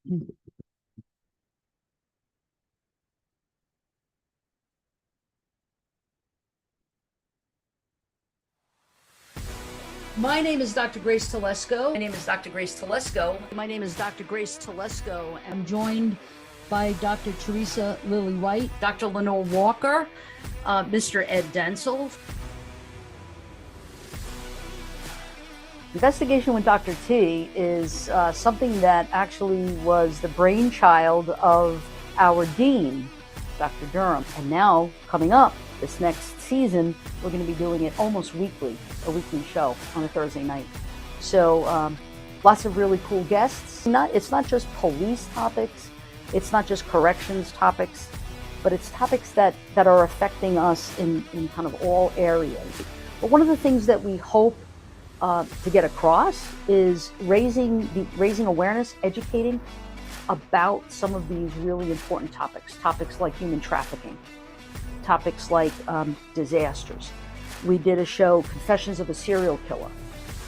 My name is Dr. Grace Telesco. My name is Dr. Grace Telesco. My name is Dr. Grace Telesco. I'm joined by Dr. Teresa Lily White, Dr. Lenore Walker, Mr. Ed Denzel. Investigation with Dr. T is something that actually was the brainchild of our dean, Dr. Durham. And now, coming up this next season, we're going to be doing it almost weekly, a weekly show on a Thursday night. So lots of really cool guests. It's not just police topics, it's not just corrections topics, but it's topics that are affecting us in kind of all areas. But one of the things that we hope to get across is raising awareness, educating about some of these really important topics like human trafficking, topics like disasters. We did a show, Confessions of a Serial Killer.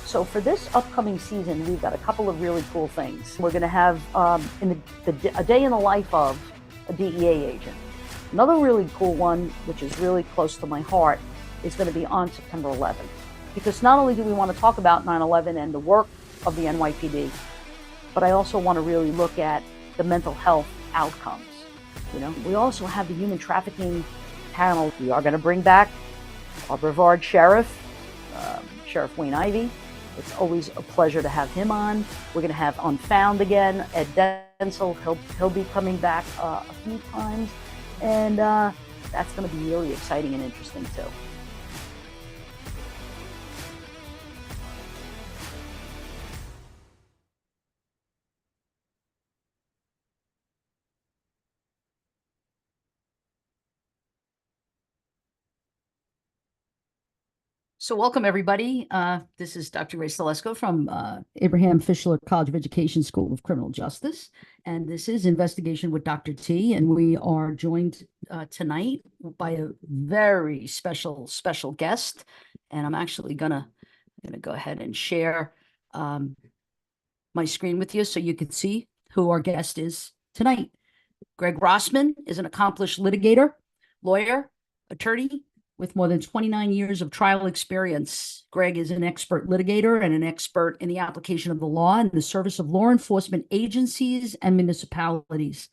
So for this upcoming season, we've got a couple of really cool things. We're going to have a day in the life of a DEA agent. Another really cool one, which is really close to my heart, is going to be on September 11th. Because not only do we want to talk about 9/11 and the work of the NYPD, but I also want to really look at the mental health outcomes. You know, we also have the human trafficking panel. We are going to bring back our Brevard Sheriff, Sheriff Wayne Ivey. It's always a pleasure to have him on. We're going to have Unfound again. Ed Denzel, he'll be coming back a few times, and that's going to be really exciting and interesting too. So welcome, everybody. This is Dr. Grace Telesco from Abraham Fischler College of Education School of Criminal Justice. And this is Investigation with Dr. T. And we are joined tonight by a very special guest. And I'm actually gonna go ahead and share my screen with you so you can see who our guest is tonight. Gregg Rossman is an accomplished litigator, lawyer, attorney, with more than 29 years of trial experience. Gregg is an expert litigator and an expert in the application of the law in the service of law enforcement agencies and municipalities.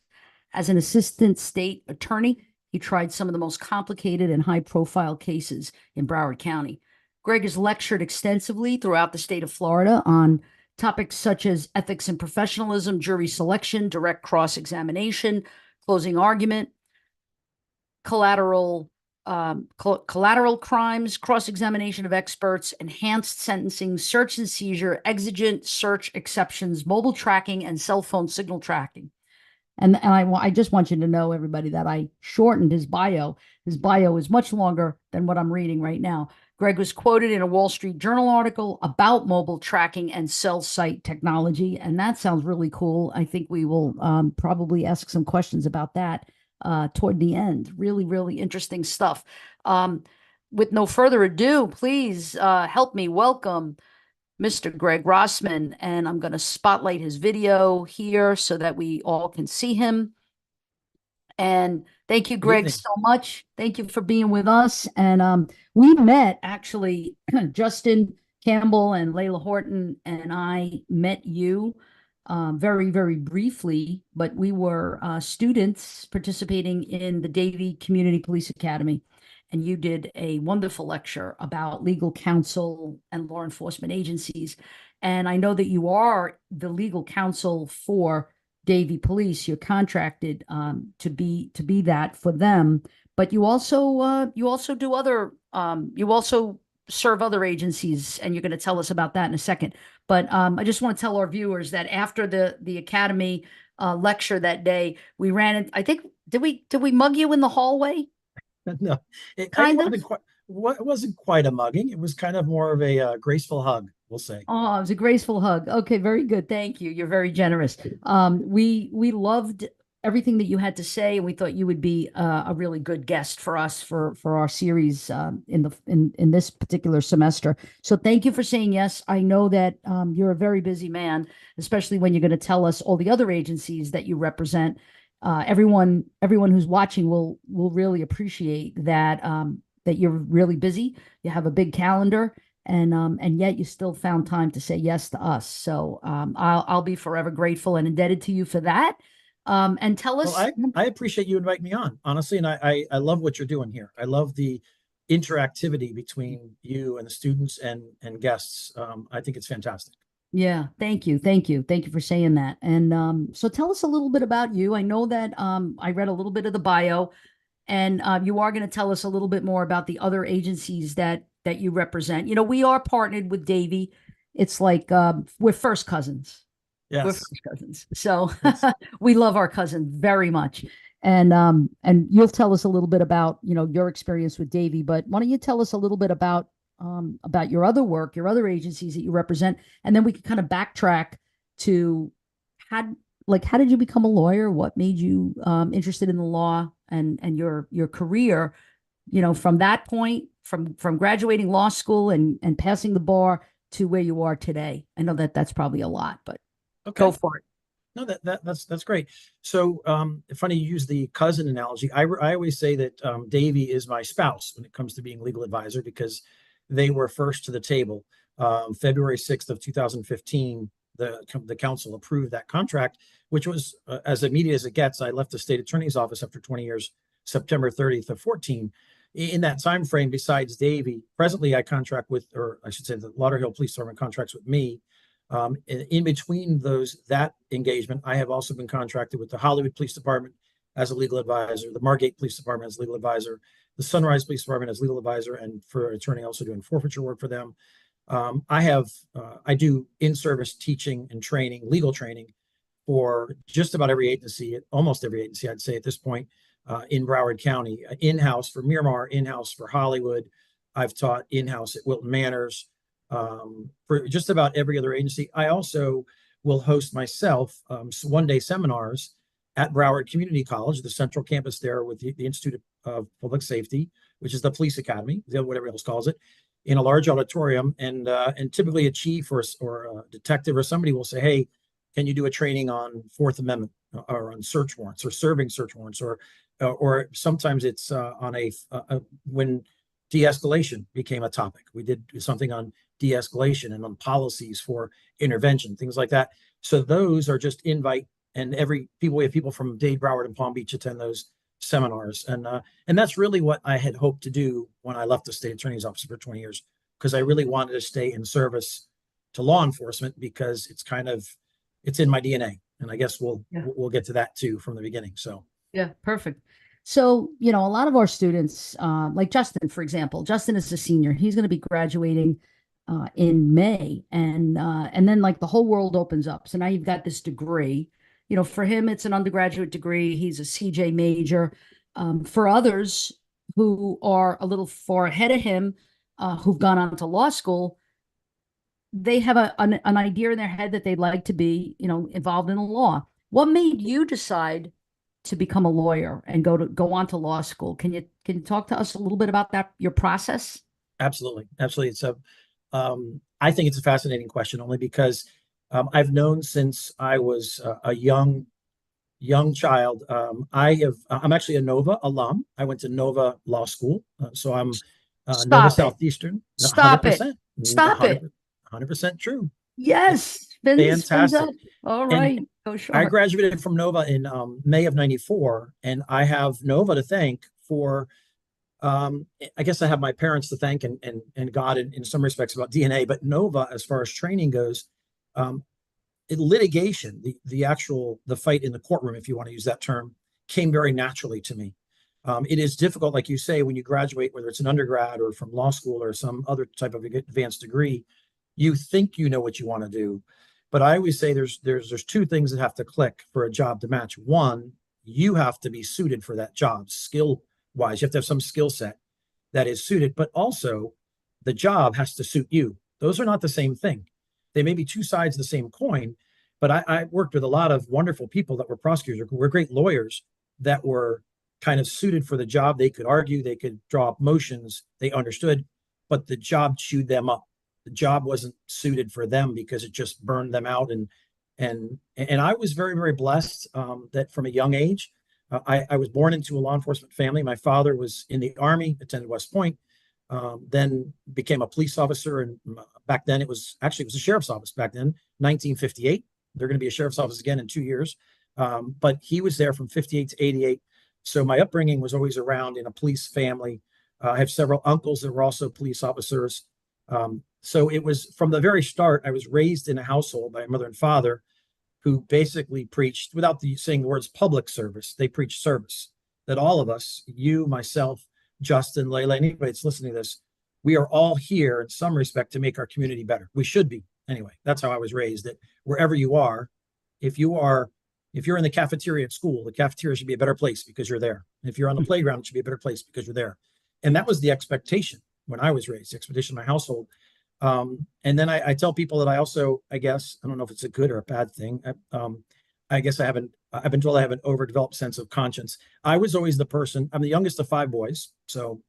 As an assistant state attorney, he tried some of the most complicated and high-profile cases in Broward County. Gregg has lectured extensively throughout the state of Florida on topics such as ethics and professionalism, jury selection, direct cross-examination, closing argument, collateral crimes, cross-examination of experts, enhanced sentencing, search and seizure, exigent search exceptions, mobile tracking, and cell phone signal tracking. And I just want you to know, everybody, that I shortened his bio. His bio is much longer than what I'm reading right now. Gregg was quoted in a Wall Street Journal article about mobile tracking and cell site technology, and that sounds really cool. I think we will probably ask some questions about that toward the end. Really, really interesting stuff. With no further ado, please help me welcome Mr. Gregg Rossman, and I'm going to spotlight his video here so that we all can see him. And thank you, Gregg, so much. Thank you for being with us. And we met, actually, Justin Campbell and Layla Horton and I met you very, very briefly, but we were students participating in the Davie Community Police Academy. And you did a wonderful lecture about legal counsel and law enforcement agencies. And I know that you are the legal counsel for Davie Police. You're contracted to be that for them. But you also do other you also serve other agencies, and you're going to tell us about that in a second. But I just want to tell our viewers that after the Academy lecture that day, we ran it. I think did we mug you in the hallway? No, it wasn't quite a mugging. It was kind of more of a graceful hug, we'll say. Oh, it was a graceful hug. Okay, very good. Thank you. You're very generous. We loved everything that you had to say, and we thought you would be a really good guest for us for our series in this particular semester. So thank you for saying yes. I know that you're a very busy man, especially when you're going to tell us all the other agencies that you represent. Everyone who's watching will really appreciate that that you're really busy. You have a big calendar, and yet you still found time to say yes to us. So I'll be forever grateful and indebted to you for that. And tell Well, us. I appreciate you inviting me on, honestly, and I love what you're doing here. I love the interactivity between you and the students and guests. I think it's fantastic. Yeah, thank you. Thank you. Thank you for saying that. And so tell us a little bit about you. I know that I read a little bit of the bio, and you are going to tell us a little bit more about the other agencies that you represent. You know, we are partnered with Davie. It's like we're first cousins. We're Yes. first cousins. So Yes. we love our cousin very much. And you'll tell us a little bit about, you know, your experience with Davie, but why don't you tell us a little bit about your other work, your other agencies that you represent, and then we can kind of backtrack to how how did you become a lawyer? What made you interested in the law and your career, you know, from that point, from graduating law school and passing the bar to where you are today. I know that that's probably a lot, but go Okay. for it. No, that's great. So, funny you use the cousin analogy. I always say that Davie is my spouse when it comes to being legal advisor because they were first to the table. February 6th of 2015, the council approved that contract, which was as immediate as it gets. I left the state attorney's office after 20 years, September 30th of 14. In that time frame, besides Davie, presently I contract with, or I should say, the Lauderhill Police Department contracts with me. In between that engagement, I have also been contracted with the Hollywood Police Department as a legal advisor, the Margate Police Department as legal advisor, the Sunrise Police Department as legal advisor, and for attorney also doing forfeiture work for them. I do in-service teaching and training, legal training for just about every agency, almost every agency, I'd say at this point, in Broward County, in-house for Miramar, in-house for Hollywood. I've taught in-house at Wilton Manors, for just about every other agency. I also will host myself one-day seminars at Broward Community College, the central campus there with the Institute of Public Safety, which is the police academy, whatever else calls it, in a large auditorium. And typically a chief or a detective or somebody will say, hey, can you do a training on Fourth Amendment or on search warrants or serving search warrants, or sometimes it's on when de-escalation became a topic. We did something on de-escalation and on policies for intervention, things like that. So those are just invite, and we have people from Dade, Broward, and Palm Beach attend those seminars, and that's really what I had hoped to do when I left the state attorney's office for 20 years, because I really wanted to stay in service to law enforcement because it's in my DNA, and I guess we'll get to that too from the beginning. So Yeah, perfect. So, you know, a lot of our students, like Justin, for example, Justin is a senior. He's going to be graduating in May, and then like the whole world opens up. So now you've got this degree. You know, for him, it's an undergraduate degree. He's a CJ major. For others who are a little far ahead of him, who've gone on to law school, they have an idea in their head that they'd like to be, you know, involved in the law. What made you decide to become a lawyer and go on to law school? Can you talk to us a little bit about that, your process? absolutely, it's I think it's a fascinating question only because I've known since I was a young child. I'm actually a Nova alum. I went to Nova Law School, so I'm Nova Stop it. Southeastern. Stop it. 100%, Stop it. 100% true. It's Yes. Spins fantastic. up. All And right. Go I sharp. graduated from Nova in May of '94, and I have Nova to thank for. I guess I have my parents to thank and God in some respects about DNA, but Nova, as far as training goes, um, litigation, the fight in the courtroom, if you want to use that term, came very naturally to me. It is difficult, like you say, when you graduate, whether it's an undergrad or from law school or some other type of advanced degree, you think you know what you want to do. But I always say there's two things that have to click for a job to match. One, you have to be suited for that job, skill wise. You have to have some skill set that is suited, but also the job has to suit you. Those are not the same thing. They may be two sides of the same coin, but I worked with a lot of wonderful people that were prosecutors, who were great lawyers that were kind of suited for the job. They could argue, they could draw up motions, they understood, but the job chewed them up. The job wasn't suited for them because it just burned them out. And I was very, very blessed that from a young age, I was born into a law enforcement family. My father was in the Army, attended West Point, then became a police officer. And back then it was a sheriff's office back then, 1958. They're going to be a sheriff's office again in 2 years. But he was there from 58 to 88. So my upbringing was always around in a police family. I have several uncles that were also police officers. So it was from the very start, I was raised in a household by a mother and father who basically preached, without saying the words public service, they preached service. That all of us, you, myself, Justin, Layla, anybody that's listening to this, we are all here in some respect to make our community better. We should be. Anyway, that's how I was raised, that wherever you are, if you're in the cafeteria at school, the cafeteria should be a better place because you're there. If you're on the playground, it should be a better place because you're there. And that was the expectation when I was raised, the expectation in my household. And then I tell people that I also, I guess, I don't know if it's a good or a bad thing. I guess I've been told I have an overdeveloped sense of conscience. I was always the person, I'm the youngest of 5 boys. So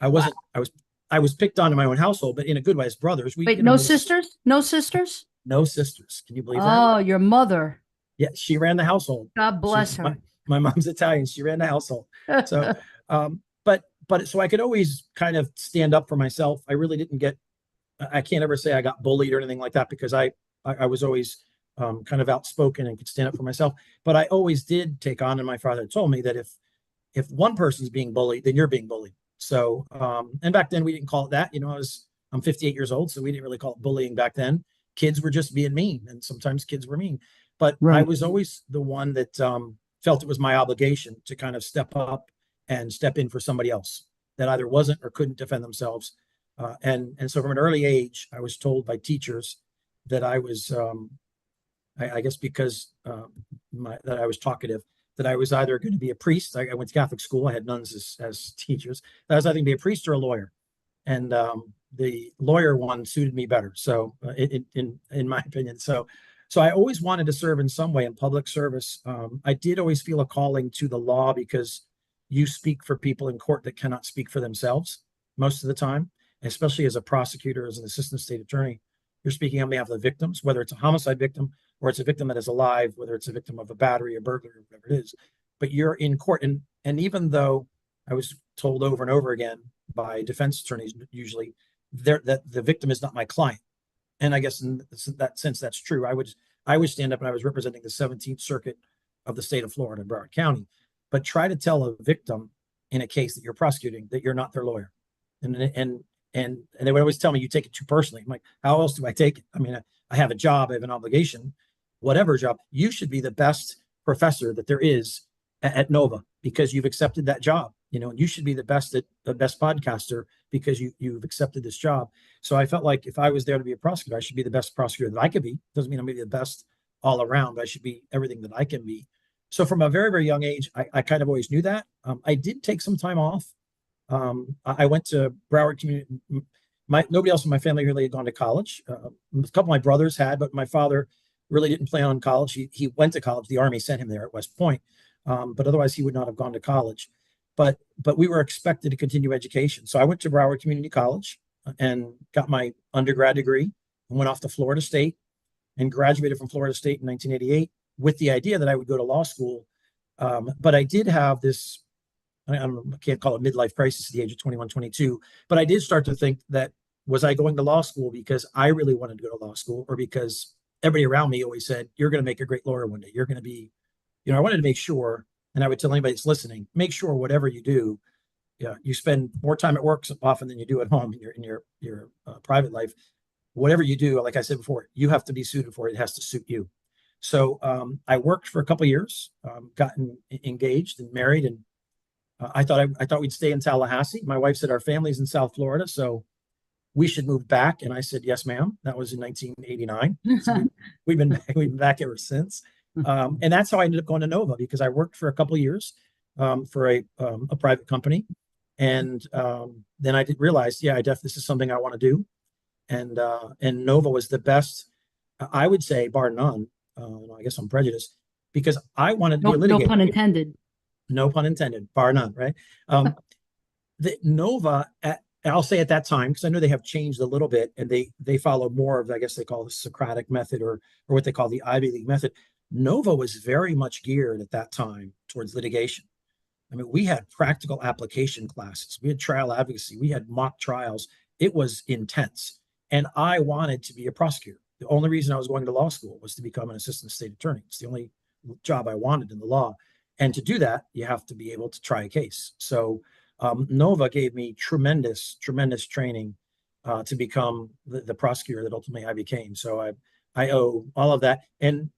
I was picked on in my own household, but in a good way as brothers. Wait, no sisters? No sisters? No sisters. Can you believe that? Oh, your mother. Yeah, she ran the household. God bless her. My mom's Italian. She ran the household. So, but so I could always kind of stand up for myself. I really didn't I can't ever say I got bullied or anything like that because I was always kind of outspoken and could stand up for myself. But I always did take on, and my father told me that if one person's being bullied, then you're being bullied. So, and back then we didn't call it that. I'm 58 years old, so we didn't really call it bullying back then. Kids were just being mean, and sometimes kids were mean. But right. I was always the one that felt it was my obligation to kind of step up and step in for somebody else that either wasn't or couldn't defend themselves. And so from an early age, I was told by teachers that I was, I guess because that I was talkative, that I was either going to be a priest. I went to Catholic school. I had nuns as teachers. That I was either going to be a priest or a lawyer. And the lawyer one suited me better. So in my opinion, so I always wanted to serve in some way in public service. I did always feel a calling to the law because you speak for people in court that cannot speak for themselves most of the time, especially as a prosecutor, as an assistant state attorney. You're speaking on behalf of the victims, whether it's a homicide victim or it's a victim that is alive, whether it's a victim of a battery, a burglary, whatever it is. But you're in court. And even though I was told over and over again by defense attorneys, usually, that the victim is not my client. And I guess in that sense, that's true. I would stand up and I was representing the 17th Circuit of the state of Florida, Broward County, but try to tell a victim in a case that you're prosecuting that you're not their lawyer. And they would always tell me, you take it too personally. I'm like, how else do I take it? I mean, I have a job, I have an obligation, whatever job. You should be the best professor that there is at Nova because you've accepted that job. And you should be the best podcaster because you've accepted this job. So I felt like if I was there to be a prosecutor, I should be the best prosecutor that I could be. Doesn't mean I'm going to be the best all around, but I should be everything that I can be. So from a very, very young age, I kind of always knew that. I did take some time off. I went to Broward Community. Nobody else in my family really had gone to college. A couple of my brothers had, but my father really didn't plan on college. He went to college. The Army sent him there at West Point. But otherwise he would not have gone to college. But we were expected to continue education. So I went to Broward Community College and got my undergrad degree and went off to Florida State and graduated from Florida State in 1988 with the idea that I would go to law school. But I did have this, I can't call it midlife crisis at the age of 21, 22, but I did start to think that, was I going to law school because I really wanted to go to law school or because everybody around me always said, you're going to make a great lawyer one day. You're going to be, I wanted to make sure, and I would tell anybody that's listening, make sure whatever you do, you spend more time at work often than you do at home in your private life. Whatever you do, like I said before, you have to be suited for it. It has to suit you. So I worked for a couple of years, gotten engaged and married, and I thought we'd stay in Tallahassee. My wife said our family's in South Florida, so we should move back. And I said, yes, ma'am. That was in 1989. So we've been back ever since. And that's how I ended up going to Nova, because I worked for a couple of years for a private company. And then I did realize, this is something I want to do. And Nova was the best, I would say, bar none, I guess I'm prejudiced because I wanted to be a No litigator. pun intended. No pun intended, bar none, right? The Nova, I'll say at that time, because I know they have changed a little bit, and they follow more of, I guess they call the Socratic method, or what they call the Ivy League method. Nova was very much geared at that time towards litigation. I mean, we had practical application classes, we had trial advocacy, we had mock trials. It was intense. And I wanted to be a prosecutor. The only reason I was going to law school was to become an assistant state attorney. It's the only job I wanted in the law. And to do that, you have to be able to try a case. So Nova gave me tremendous, tremendous training to become the prosecutor that ultimately I became. So I owe all of that. And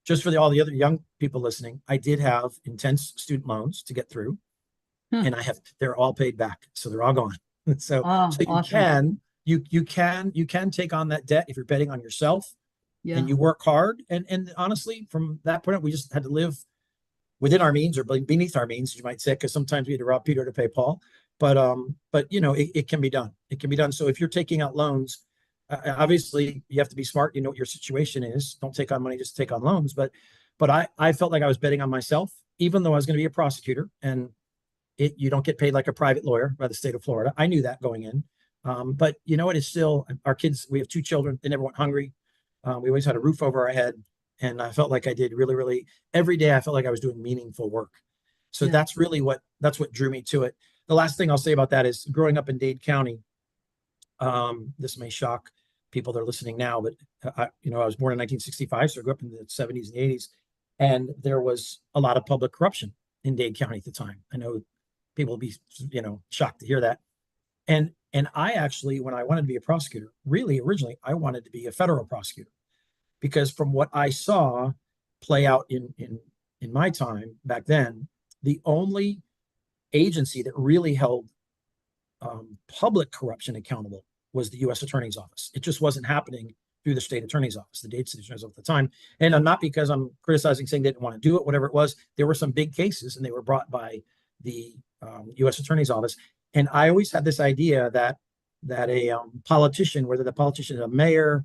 just for all the other young people listening, I did have intense student loans to get through, and they're all paid back, so they're all gone. So Oh, you awesome. can take on that debt if you're betting on yourself Yeah. and you work hard. And honestly, from that point on, we just had to live within our means or beneath our means, you might say, because sometimes we had to rob Peter to pay Paul. But it can be done. It can be done. So if you're taking out loans, obviously you have to be smart. You know what your situation is. Don't take on money just to take on loans. But I felt like I was betting on myself, even though I was going to be a prosecutor, and you don't get paid like a private lawyer by the state of Florida. I knew that going in. But you know what? It's still our kids. We have two children. They never went hungry. We always had a roof over our head. And I felt like I did really, really every day. I felt like I was doing meaningful work. So Yeah. that's what drew me to it. The last thing I'll say about that is growing up in Dade County. This may shock people that are listening now, but I was born in 1965, so I grew up in the 70s and 80s, and there was a lot of public corruption in Dade County at the time. I know people will be, shocked to hear that. And I actually, when I wanted to be a prosecutor, really originally, I wanted to be a federal prosecutor because from what I saw play out in my time back then, the only agency that really held public corruption accountable was the U.S. Attorney's Office. It just wasn't happening through the state attorney's office, the Dade State Attorney's Office at the time. And I'm not because I'm criticizing saying they didn't want to do it, whatever it was. There were some big cases, and they were brought by the U.S. Attorney's Office. And I always had this idea that a politician, whether the politician is a mayor,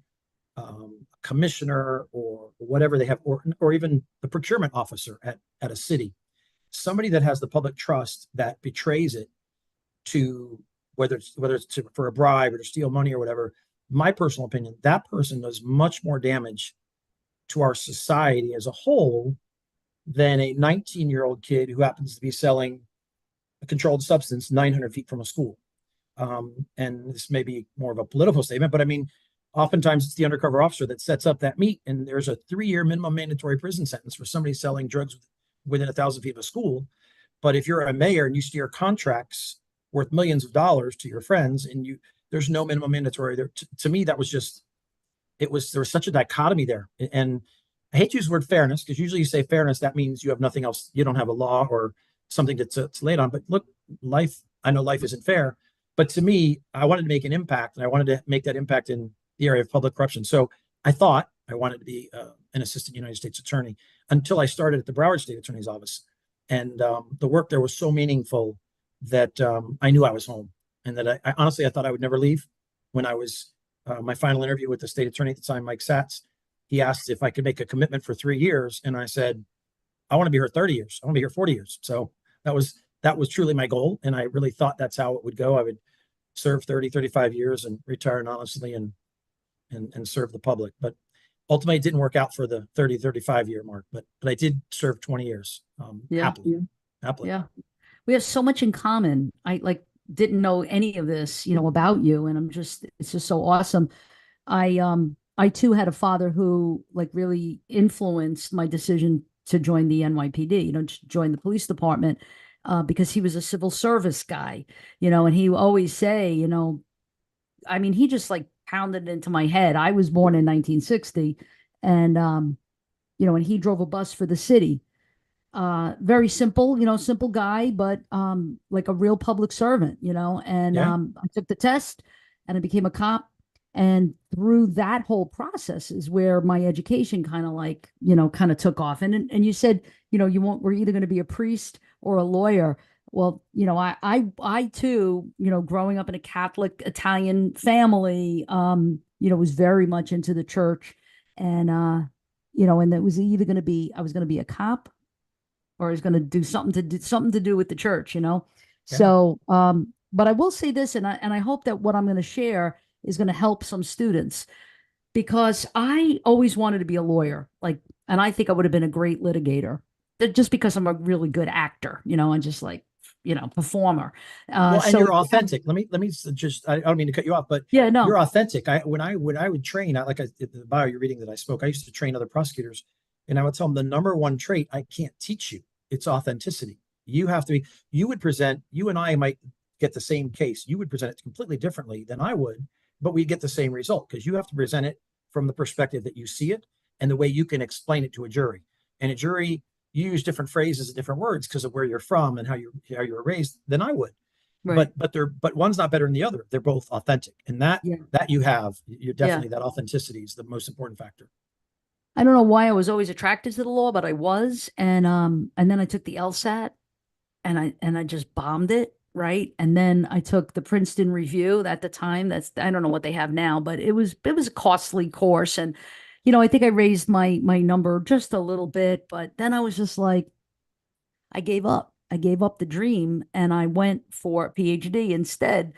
commissioner, or whatever they have, or even the procurement officer at a city, somebody that has the public trust that betrays it to whether it's for a bribe or to steal money or whatever. My personal opinion, that person does much more damage to our society as a whole than a 19-year-old kid who happens to be selling a controlled substance 900 feet from a school. And this may be more of a political statement, but I mean, oftentimes it's the undercover officer that sets up that meet, and there's a 3-year minimum mandatory prison sentence for somebody selling drugs within 1,000 feet of a school. But if you're a mayor and you steer contracts worth millions of dollars to your friends, and there's no minimum mandatory there. To me, that was just, there was such a dichotomy there. And I hate to use the word fairness, because usually you say fairness, that means you have nothing else. You don't have a law or something to lay it on. But look, I know life isn't fair, but to me, I wanted to make an impact, and I wanted to make that impact in the area of public corruption. So I thought I wanted to be an assistant United States attorney until I started at the Broward State Attorney's Office. And the work there was so meaningful that I knew I was home, and that I honestly, I thought I would never leave. When I was my final interview with the state attorney at the time, Mike Satz, he asked if I could make a commitment for 3 years, and I said, I want to be here 30 years. I want to be here 40 years. So that was truly my goal, and I really thought that's how it would go. I would serve 30, 35 years and retire honestly and serve the public. But ultimately, it didn't work out for the 30, 35-year mark. But I did serve 20 years Yeah. happily. Yeah. We have so much in common. I didn't know any of this, about you. And it's just so awesome. I too had a father who really influenced my decision to join the NYPD, to join the police department, because he was a civil service guy, and he would always say, I mean, he just pounded it into my head. I was born in 1960, and, and he drove a bus for the city. Very simple, simple guy, but like a real public servant, and Yeah. I took the test and I became a cop. And through that whole process is where my education kind of took off. And you said, we're either going to be a priest or a lawyer. Well, I too, growing up in a Catholic Italian family, was very much into the church. And and it was either going to be, I was going to be a cop or I was going to do something to do with the church. Yeah. So, but I will say this, and I hope that what I'm going to share is going to help some students because I always wanted to be a lawyer, and I think I would have been a great litigator, just because I'm a really good actor, and just like, performer. Well, and So you're authentic. Let me just, I don't mean to cut you off, but yeah, you're no, authentic. When I would train, the bio you're reading that I spoke, I used to train other prosecutors, and I would tell them the number one trait I can't teach you. It's authenticity. You have to be, you and I might get the same case. You would present it completely differently than I would, but we get the same result because you have to present it from the perspective that you see it and the way you can explain it to a jury. And a jury, you use different phrases and different words because of where you're from and how you were raised than I would. right. But one's not better than the other. They're both authentic, and that Yeah. that you have, you're Yeah. definitely, that authenticity is the most important factor. I don't know why I was always attracted to the law, but I was. And then I took the LSAT and I just bombed it, right? And then I took the Princeton Review at the time. I don't know what they have now, but it was a costly course. And, I think I raised my number just a little bit, but then I was just like, I gave up. I gave up the dream and I went for a PhD instead.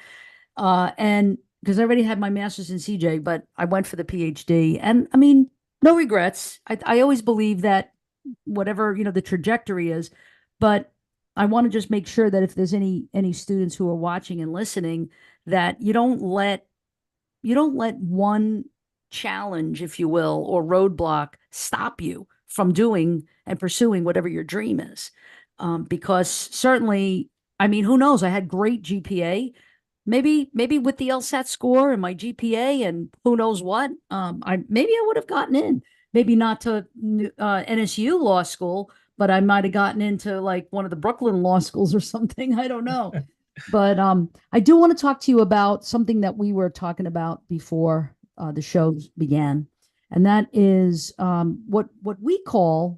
And because I already had my master's in CJ, but I went for the PhD. And I mean, no regrets. I always believe that whatever, the trajectory is, but I want to just make sure that if there's any students who are watching and listening, that you don't let one challenge, if you will, or roadblock stop you from doing and pursuing whatever your dream is. Because certainly, I mean, who knows? I had great GPA. Maybe with the LSAT score and my GPA and who knows what, I would have gotten in. Maybe not to NSU law school, but I might have gotten into like one of the Brooklyn law schools or something. I don't know. But I do want to talk to you about something that we were talking about before the show began, and that is what we called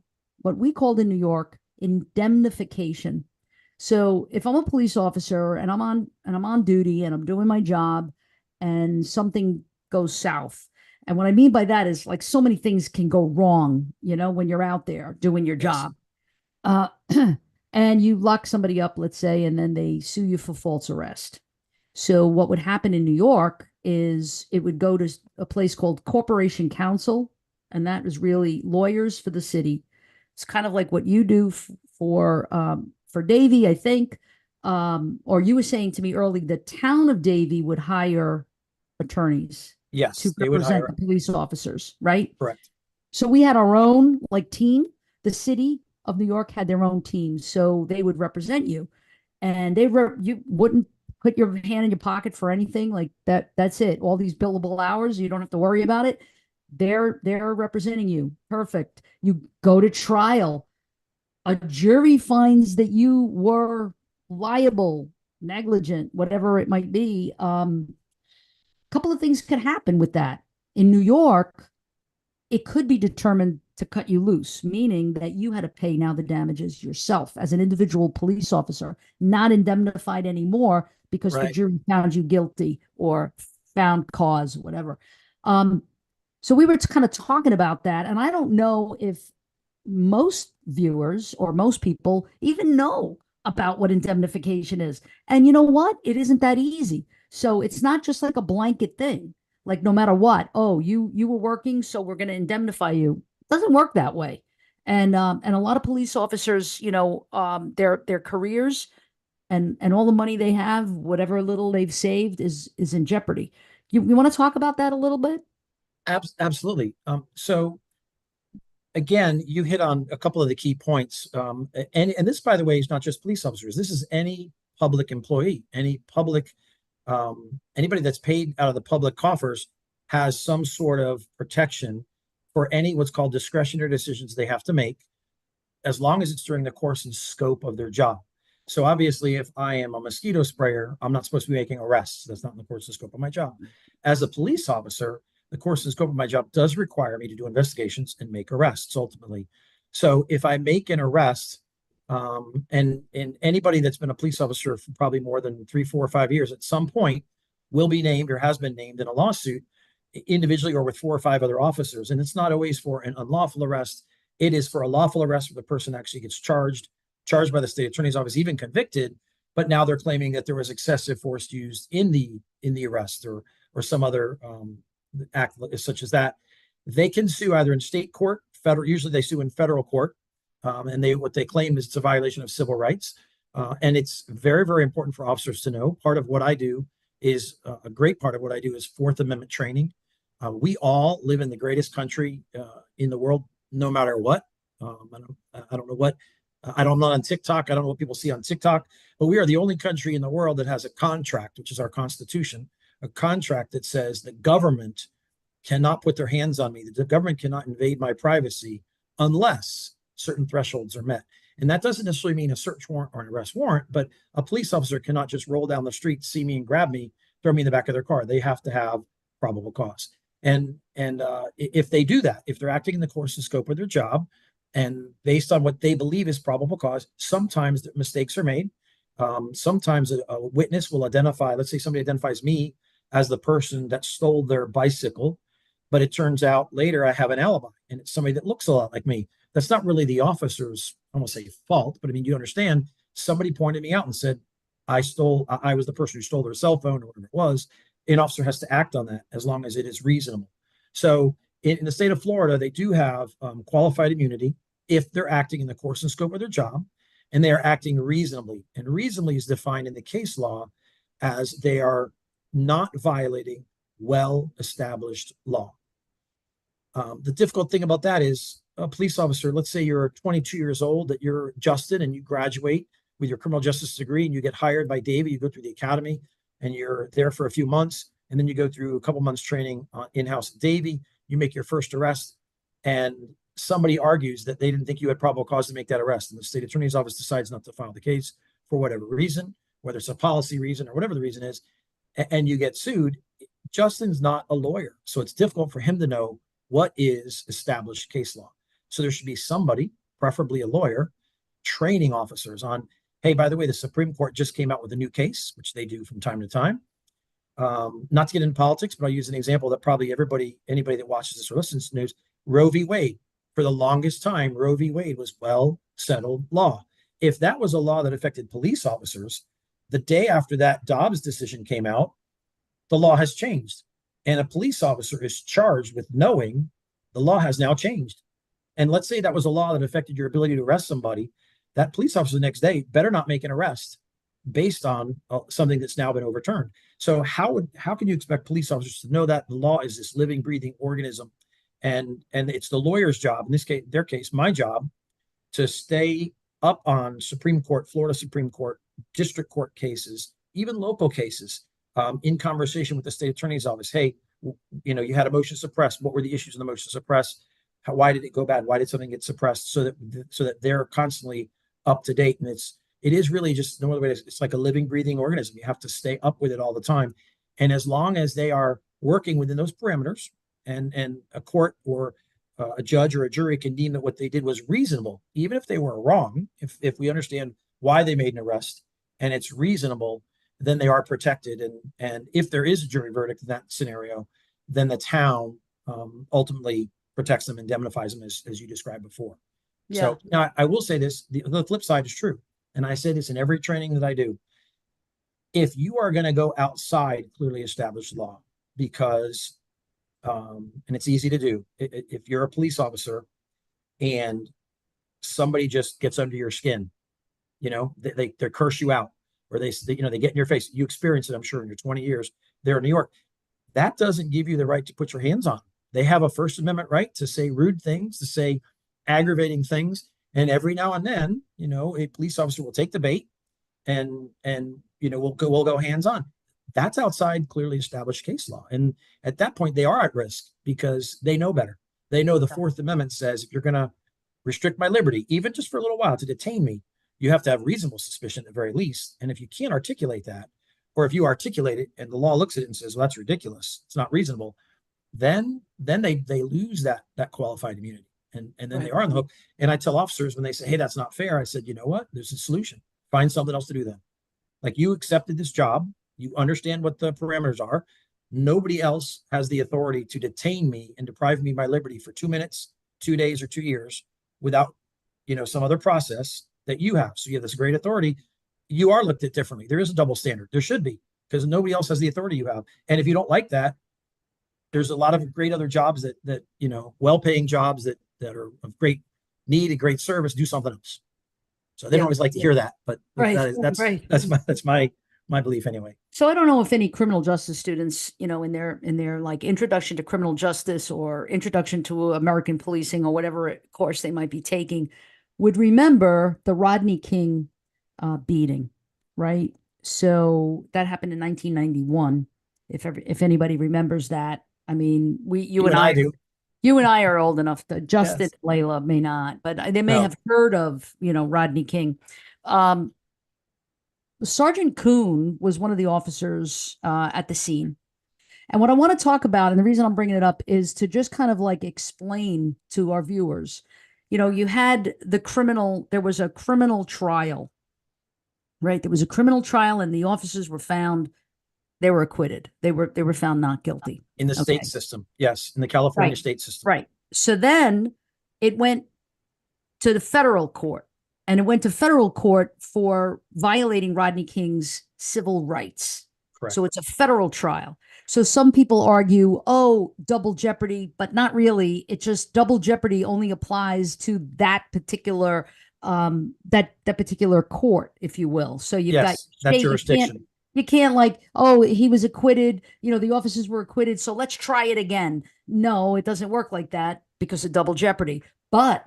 in New York indemnification. So if I'm a police officer and I'm on duty and I'm doing my job, and something goes south, and what I mean by that is like so many things can go wrong, when you're out there doing your Yes. job. Uh, and you lock somebody up, let's say, and then they sue you for false arrest. So what would happen in New York is it would go to a place called Corporation Counsel, and that is really lawyers for the city. It's kind of like what you do for Davie, I think. Or you were saying to me earlier, the town of Davie would hire attorneys to Yes, they would represent the hire. police officers, right? Correct. So we had our own like team. The city of New York had their own team, so they would represent you, and you wouldn't put your hand in your pocket for anything like that. That's it. All these billable hours, you don't have to worry about it. They're representing you. Perfect. You go to trial. A jury finds that you were liable, negligent, whatever it might be. A couple of things could happen with that. In New York, it could be determined to cut you loose, meaning that you had to pay now the damages yourself as an individual police officer, not indemnified anymore because the Right. jury found you guilty or found cause, whatever. Um, so we were kind of talking about that, and I don't know if most viewers or most people even know about what indemnification is. And you know what? It isn't that easy. So it's not just like a blanket thing. Like no matter what, oh, you were working, so we're going to indemnify you. It doesn't work that way. And a lot of police officers, their careers and all the money they have, whatever little they've saved is in jeopardy. You want to talk about that a little bit? Absolutely. So again, you hit on a couple of the key points. And this, by the way, is not just police officers. This is any public employee, anybody that's paid out of the public coffers has some sort of protection for any what's called discretionary decisions they have to make, as long as it's during the course and scope of their job. So obviously, if I am a mosquito sprayer, I'm not supposed to be making arrests. That's not in the course and scope of my job. As a police officer, the course and scope of my job does require me to do investigations and make arrests ultimately. So if I make an arrest, and anybody that's been a police officer for probably more than 3, 4, or 5 years at some point will be named or has been named in a lawsuit individually or with 4 or 5 other officers. And it's not always for an unlawful arrest. It is for a lawful arrest where the person actually gets charged by the state attorney's office, even convicted. But now they're claiming that there was excessive force used in the arrest or some other act such as that. They can sue either in state court, federal. Usually they sue in federal court, and what they claim is it's a violation of civil rights. And it's very, very important for officers to know. Part of what I do is a great part of what I do is Fourth Amendment training. We all live in the greatest country in the world, no matter what. I don't know what. I don't know on TikTok. I don't know what people see on TikTok, but we are the only country in the world that has a contract, which is our Constitution, a contract that says the government cannot put their hands on me. The government cannot invade my privacy unless certain thresholds are met. And that doesn't necessarily mean a search warrant or an arrest warrant, but a police officer cannot just roll down the street, see me and grab me, throw me in the back of their car. They have to have probable cause. And if they do that, if they're acting in the course and scope of their job, and based on what they believe is probable cause, sometimes mistakes are made. Sometimes a witness will identify, let's say somebody identifies me as the person that stole their bicycle, but it turns out later I have an alibi and it's somebody that looks a lot like me. That's not really the officer's, I won't say fault, but I mean, you understand, somebody pointed me out and said, I was the person who stole their cell phone or whatever it was. An officer has to act on that as long as it is reasonable. So in the state of Florida, they do have qualified immunity if they're acting in the course and scope of their job and they are acting reasonably. And reasonably is defined in the case law as they are not violating well-established law. The difficult thing about that is a police officer, let's say you're 22 years old, that you're Justin and you graduate with your criminal justice degree and you get hired by Davie, you go through the academy and you're there for a few months. And then you go through a couple months training in-house at Davie, you make your first arrest and somebody argues that they didn't think you had probable cause to make that arrest. And the state attorney's office decides not to file the case for whatever reason, whether it's a policy reason or whatever the reason is, and you get sued. Justin's not a lawyer, so it's difficult for him to know what is established case law. So there should be somebody, preferably a lawyer, training officers on, hey, by the way, the Supreme Court just came out with a new case, which they do from time to time. Not to get into politics, but I'll use an example that probably anybody that watches this or listens to news, Roe v. Wade. For the longest time, Roe v. Wade was well-settled law. If that was a law that affected police officers, the day after that Dobbs decision came out, the law has changed. And a police officer is charged with knowing the law has now changed. And let's say that was a law that affected your ability to arrest somebody. That police officer the next day better not make an arrest based on something that's now been overturned. So how can you expect police officers to know that the law is this living, breathing organism? And it's the lawyer's job, in this case, their case, my job, to stay up on Supreme Court, Florida Supreme Court, district court cases, even local cases, in conversation with the state attorney's office. Hey, you had a motion to suppress. What were the issues in the motion to suppress? Why did it go bad? Why did something get suppressed? So that they're constantly up to date. And it is really just no other way. It's like a living, breathing organism. You have to stay up with it all the time. And as long as they are working within those parameters, and a court or a judge or a jury can deem that what they did was reasonable, even if they were wrong, if we understand why they made an arrest and it's reasonable, then they are protected. And if there is a jury verdict in that scenario, then the town ultimately protects them, indemnifies them, as you described before. Yeah. So now I will say this, the flip side is true. And I say this in every training that I do. If you are going to go outside clearly established law, because and it's easy to do. If you're a police officer and somebody just gets under your skin, they curse you out, or they get in your face. You experience it, I'm sure, in your 20 years there in New York. That doesn't give you the right to put your hands on. They have a First Amendment right to say rude things, to say aggravating things. And every now and then, a police officer will take the bait and we'll go hands on. That's outside clearly established case law. And at that point, they are at risk because they know better. They know the Fourth Amendment says, if you're going to restrict my liberty, even just for a little while, to detain me, you have to have reasonable suspicion at the very least. And if you can't articulate that, or if you articulate it and the law looks at it and says, well, that's ridiculous, it's not reasonable, then they lose that qualified immunity. And then they are on the hook. And I tell officers when they say, hey, that's not fair, I said, you know what? There's a solution. Find something else to do then. Like, you accepted this job. You understand what the parameters are. Nobody else has the authority to detain me and deprive me of my liberty for 2 minutes, 2 days, or 2 years without, some other process that you have. So you have this great authority. You are looked at differently. There is a double standard. There should be, because nobody else has the authority you have. And if you don't like that, there's a lot of great other jobs that well-paying jobs that are of great need and great service. Do something else. So they don't always like to hear that, but Right. that's my belief anyway. So I don't know if any criminal justice students, in their like introduction to criminal justice or introduction to American policing or whatever course they might be taking, would remember the Rodney King beating, right? So that happened in 1991. If anybody remembers that, I mean, you and I do. You and I are old enough to, Justin, Yes. Layla may not, but they may No. have heard of, Rodney King. Sergeant Kuhn was one of the officers at the scene. And what I want to talk about, and the reason I'm bringing it up, is to just kind of like explain to our viewers, you had there was a criminal trial, right? There was a criminal trial and the officers were found, they were acquitted. They were found not guilty. In the state system. Yes. In the California Right. state system. Right. So then it went to the federal court, and it went to federal court for violating Rodney King's civil rights. Correct. So it's a federal trial. So some people argue, oh, double jeopardy, but not really. It just double jeopardy only applies to that particular that particular court, if you will. So you've got that jurisdiction. You can't like, oh, he was acquitted, the officers were acquitted, so let's try it again. No, it doesn't work like that because of double jeopardy. But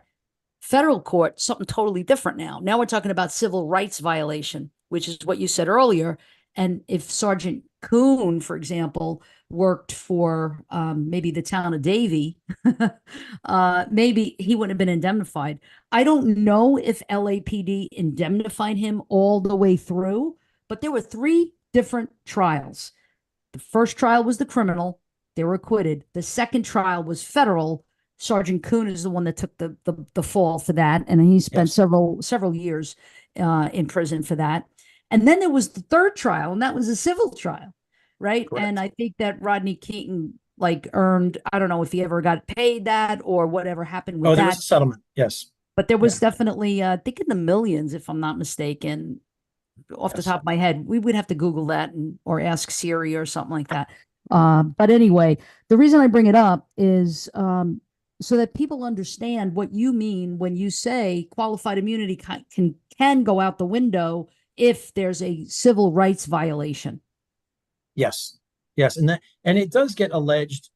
federal court, something totally different now. Now we're talking about civil rights violation, which is what you said earlier. And if Sergeant Kuhn, for example, worked for maybe the town of Davie, maybe he wouldn't have been indemnified. I don't know if LAPD indemnified him all the way through, but there were 3 different trials. The first trial was the criminal. They were acquitted. The second trial was federal. Sergeant Kuhn is the one that took the fall for that, and he spent several years in prison for that. And then there was the third trial, and that was a civil trial, right? Correct. And I think that Rodney King earned, I don't know if he ever got paid that or whatever happened with that. There was a settlement, yes. But there was definitely, I think in the millions, if I'm not mistaken, off the top of my head. We would have to Google that or ask Siri or something like that. But anyway, the reason I bring it up is so that people understand what you mean when you say qualified immunity can go out the window if there's a civil rights violation. Yes, and it does get alleged.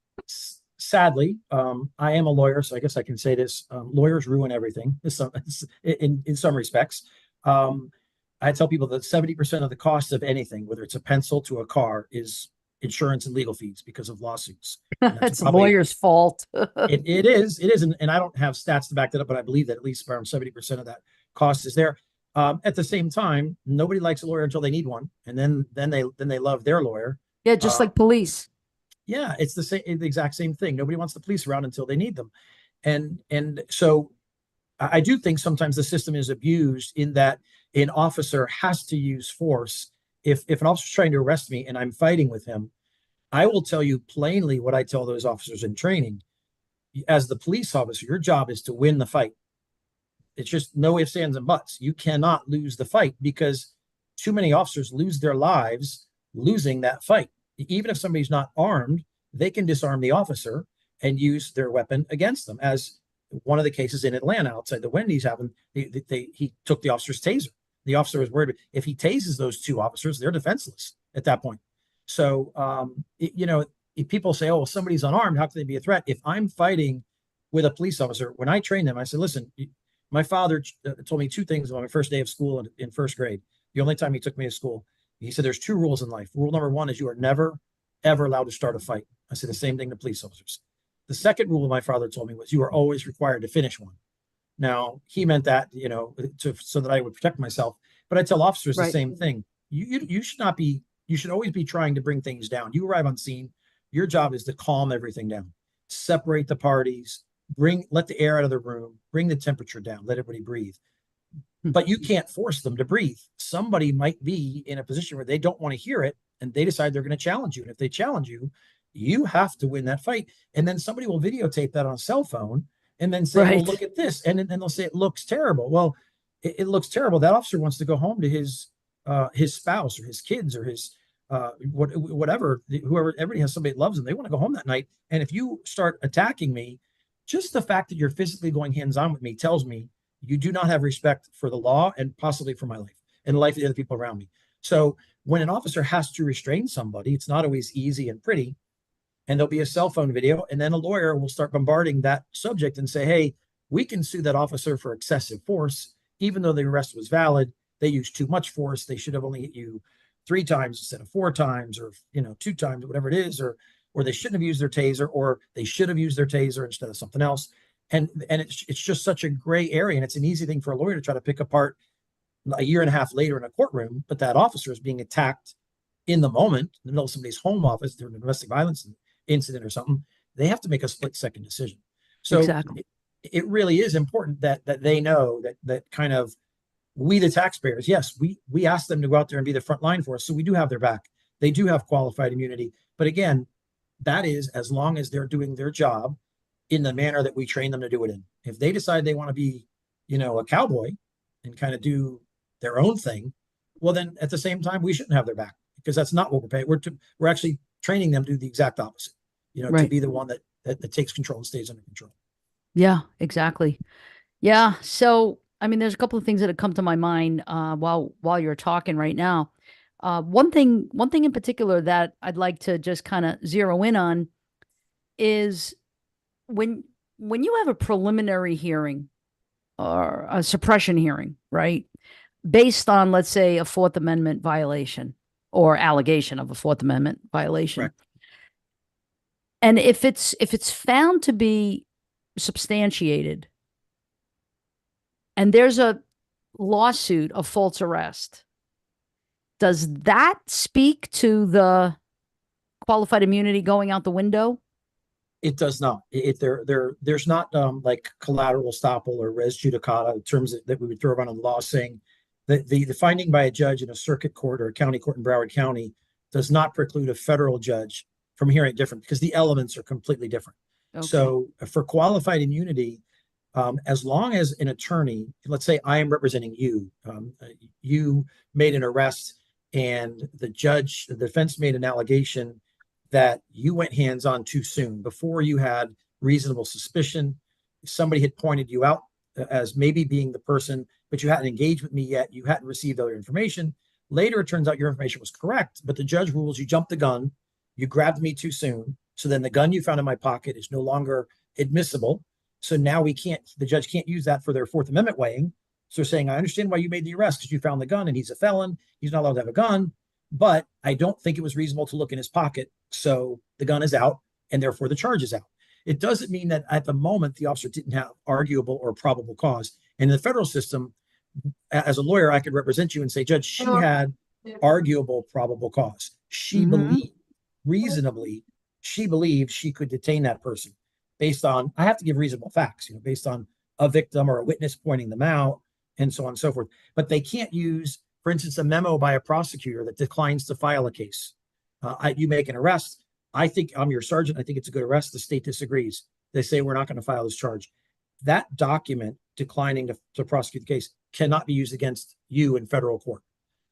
Sadly, I am a lawyer, so I guess I can say this: lawyers ruin everything. In some respects, I tell people that 70% of the cost of anything, whether it's a pencil to a car, is insurance and legal fees because of lawsuits. It's a lawyer's fault. It is, and I don't have stats to back that up, but I believe that at least around 70% of that cost is there. At the same time, nobody likes a lawyer until they need one, and then they love their lawyer. Yeah, just like police. Yeah, it's the exact same thing. Nobody wants the police around until they need them, and so I do think sometimes the system is abused in that an officer has to use force. If an officer's trying to arrest me and I'm fighting with him, I will tell you plainly what I tell those officers in training. As the police officer, your job is to win the fight. It's just no ifs, ands, and buts. You cannot lose the fight because too many officers lose their lives losing that fight. Even if somebody's not armed, they can disarm the officer and use their weapon against them. As one of the cases in Atlanta outside the Wendy's happened, he took the officer's taser. The officer was worried if he tases those 2 officers, they're defenseless at that point. So, if people say, oh, well, somebody's unarmed, how can they be a threat? If I'm fighting with a police officer, when I train them, I said, listen, my father told me 2 things on my first day of school in first grade. The only time he took me to school, he said, there's 2 rules in life. Rule number 1 is you are never, ever allowed to start a fight. I said the same thing to police officers. The second rule my father told me was you are always required to finish one. Now, he meant that, so that I would protect myself. But I tell officers the same thing. You should always be trying to bring things down. You arrive on scene. Your job is to calm everything down, separate the parties, let the air out of the room, bring the temperature down, let everybody breathe. But you can't force them to breathe. Somebody might be in a position where they don't want to hear it, and they decide they're going to challenge you. And if they challenge you, you have to win that fight. And then somebody will videotape that on a cell phone and then say, well, Right. look at this. And then they'll say it looks terrible. Well, it looks terrible. That officer wants to go home to his spouse or his kids or his whatever, whoever, everybody has somebody that loves them. They want to go home that night. And if you start attacking me, just the fact that you're physically going hands-on with me tells me you do not have respect for the law and possibly for my life and the life of the other people around me. So when an officer has to restrain somebody, it's not always easy and pretty. And there'll be a cell phone video, and then a lawyer will start bombarding that subject and say, hey, we can sue that officer for excessive force, even though the arrest was valid. They used too much force. They should have only hit you 3 times instead of 4 times, or 2 times, whatever it is, or they shouldn't have used their taser, or they should have used their taser instead of something else. And it's just such a gray area, and it's an easy thing for a lawyer to try to pick apart a year and a half later in a courtroom. But that officer is being attacked in the moment, in the middle of somebody's home office during a domestic violence incident or something. They have to make a split-second decision. So Exactly. it really is important that they know that kind of, we the taxpayers, yes, we ask them to go out there and be the front line for us, so we do have their back. They do have qualified immunity, but again, that is as long as they're doing their job in the manner that we train them to do it in. If they decide they want to be, a cowboy and kind of do their own thing, well, then at the same time, we shouldn't have their back, because that's not what we're paying. We're actually training them to do the exact opposite, to Right. be the one that takes control and stays under control. Yeah, exactly. Yeah. So, I mean, there's a couple of things that have come to my mind while you're talking right now. One thing in particular that I'd like to just kind of zero in on is when you have a preliminary hearing or a suppression hearing, right? Based on, let's say, a Fourth Amendment violation or allegation of a Fourth Amendment violation. Correct. And if it's found to be substantiated and there's a lawsuit of false arrest, does that speak to the qualified immunity going out the window? It does not. There's not like collateral estoppel or res judicata terms that we would throw around in the law, saying that the finding by a judge in a circuit court or a county court in Broward County does not preclude a federal judge from hearing it different, because the elements are completely different. Okay. So for qualified immunity, as long as an attorney, let's say I am representing you, you made an arrest and the defense made an allegation that you went hands-on too soon, before you had reasonable suspicion. Somebody had pointed you out as maybe being the person, but you hadn't engaged with me yet. You hadn't received other information. Later, it turns out your information was correct, but the judge rules you jumped the gun, you grabbed me too soon. So then the gun you found in my pocket is no longer admissible. So now the judge can't use that for their Fourth Amendment weighing. So they're saying, I understand why you made the arrest, because you found the gun and he's a felon. He's not allowed to have a gun, but I don't think it was reasonable to look in his pocket. So the gun is out, and therefore the charge is out. It doesn't mean that at the moment the officer didn't have arguable or probable cause. And in the federal system, as a lawyer, I could represent you and say, Judge, she had arguable probable cause. She believed reasonably, she believed she could detain that person based on, I have to give reasonable facts, based on a victim or a witness pointing them out and so on and so forth. But they can't use, for instance, a memo by a prosecutor that declines to file a case. You make an arrest. I think I'm your sergeant. I think it's a good arrest. The state disagrees. They say, we're not going to file this charge. That document declining to prosecute the case cannot be used against you in federal court,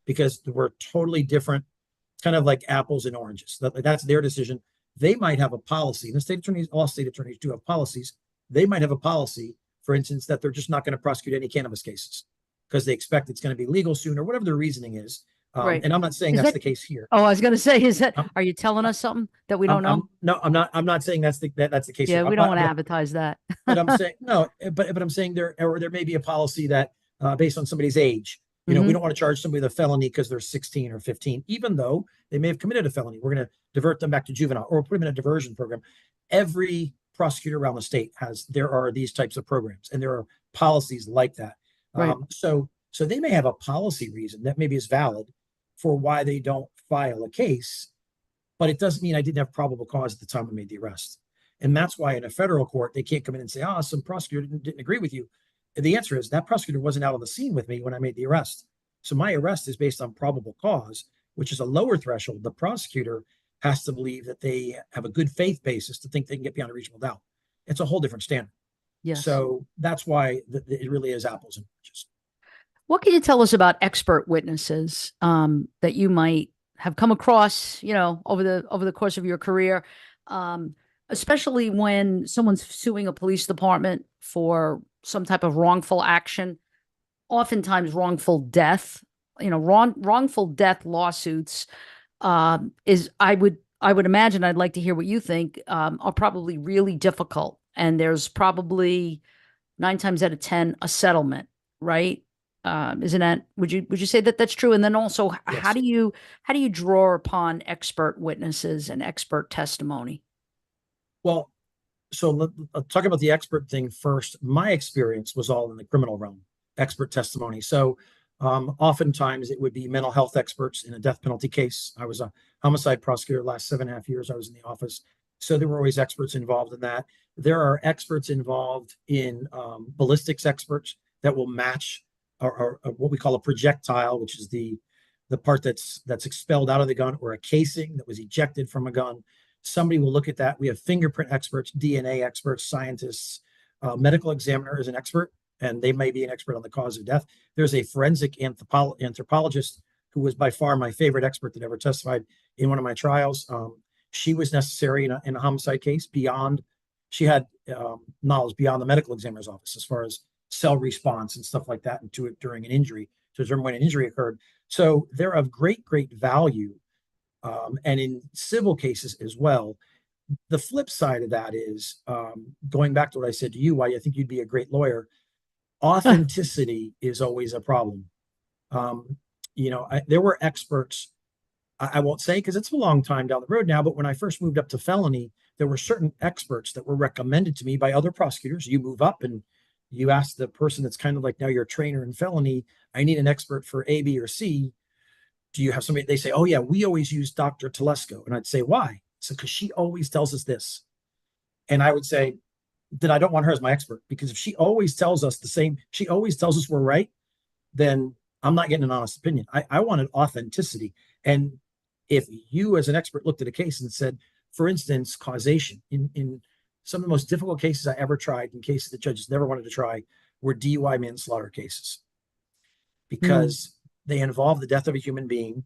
because we're totally different, kind of like apples and oranges. That's their decision. They might have a policy, and the state attorneys, all state attorneys do have policies. They might have a policy, for instance, that they're just not going to prosecute any cannabis cases because they expect it's going to be legal soon, or whatever their reasoning is. Right. And I'm not saying that's the case here. Oh, I was going to say, are you telling us something that we don't know? No, I'm not. I'm not saying that's the case. Yeah, here. we don't want to advertise that. But I'm saying no. But I'm saying there may be a policy that based on somebody's age, we don't want to charge somebody with a felony because they're 16 or 15, even though they may have committed a felony. We're going to divert them back to juvenile, or put them in a diversion program. Every prosecutor around the state there are these types of programs, and there are policies like that. Right. So they may have a policy reason that maybe is valid for why they don't file a case, but it doesn't mean I didn't have probable cause at the time I made the arrest. And that's why in a federal court, they can't come in and say, some prosecutor didn't agree with you. And the answer is that prosecutor wasn't out on the scene with me when I made the arrest. So my arrest is based on probable cause which is a lower threshold. The prosecutor has to believe that they have a good faith basis to think they can get beyond a reasonable doubt. It's a whole different standard. Yes. So that's why it really is apples and oranges. What can you tell us about expert witnesses that you might have come across, over the course of your career, especially when someone's suing a police department for some type of wrongful action, oftentimes wrongful death. Wrongful death lawsuits is I would imagine, I'd like to hear what you think, are probably really difficult, and there's probably 9 times out of 10 a settlement, right? Isn't that, would you say that that's true? And then also, Yes. how do you draw upon expert witnesses and expert testimony? Well, so let's talk about the expert thing first. My experience was all in the criminal realm, expert testimony. So oftentimes it would be mental health experts in a death penalty case. I was a homicide prosecutor the last 7.5 years I was in the office. So there were always experts involved in that. There are experts involved in ballistics experts that will match or what we call a projectile, which is the part that's expelled out of the gun, or a casing that was ejected from a gun. Somebody will look at that. We have fingerprint experts, DNA experts, scientists, medical examiner is an expert, and they may be an expert on the cause of death. There's a forensic anthropologist who was by far my favorite expert that ever testified in one of my trials. She was necessary in a homicide case beyond, she had knowledge beyond the medical examiner's office as far as cell response and stuff like that, and to it during an injury, to determine when an injury occurred. So they're of great value. And in civil cases as well. The flip side of that is, going back to what I said to you, why I think you'd be a great lawyer, authenticity is always a problem. There were experts, I won't say because it's a long time down the road now, but when I first moved up to felony, there were certain experts that were recommended to me by other prosecutors. You move up and you ask the person that's kind of like now your trainer in felony, I need an expert for A, B, or C. Do you have somebody? They say, oh yeah, we always use Dr. Telesco. And I'd say, why? So, because she always tells us this. And I would say, then I don't want her as my expert, because if she always tells us the same, she always tells us we're right, then I'm not getting an honest opinion. I wanted authenticity. And if you as an expert looked at a case and said, for instance, causation, in some of the most difficult cases I ever tried, in cases that judges never wanted to try, were DUI manslaughter cases, because they involve the death of a human being,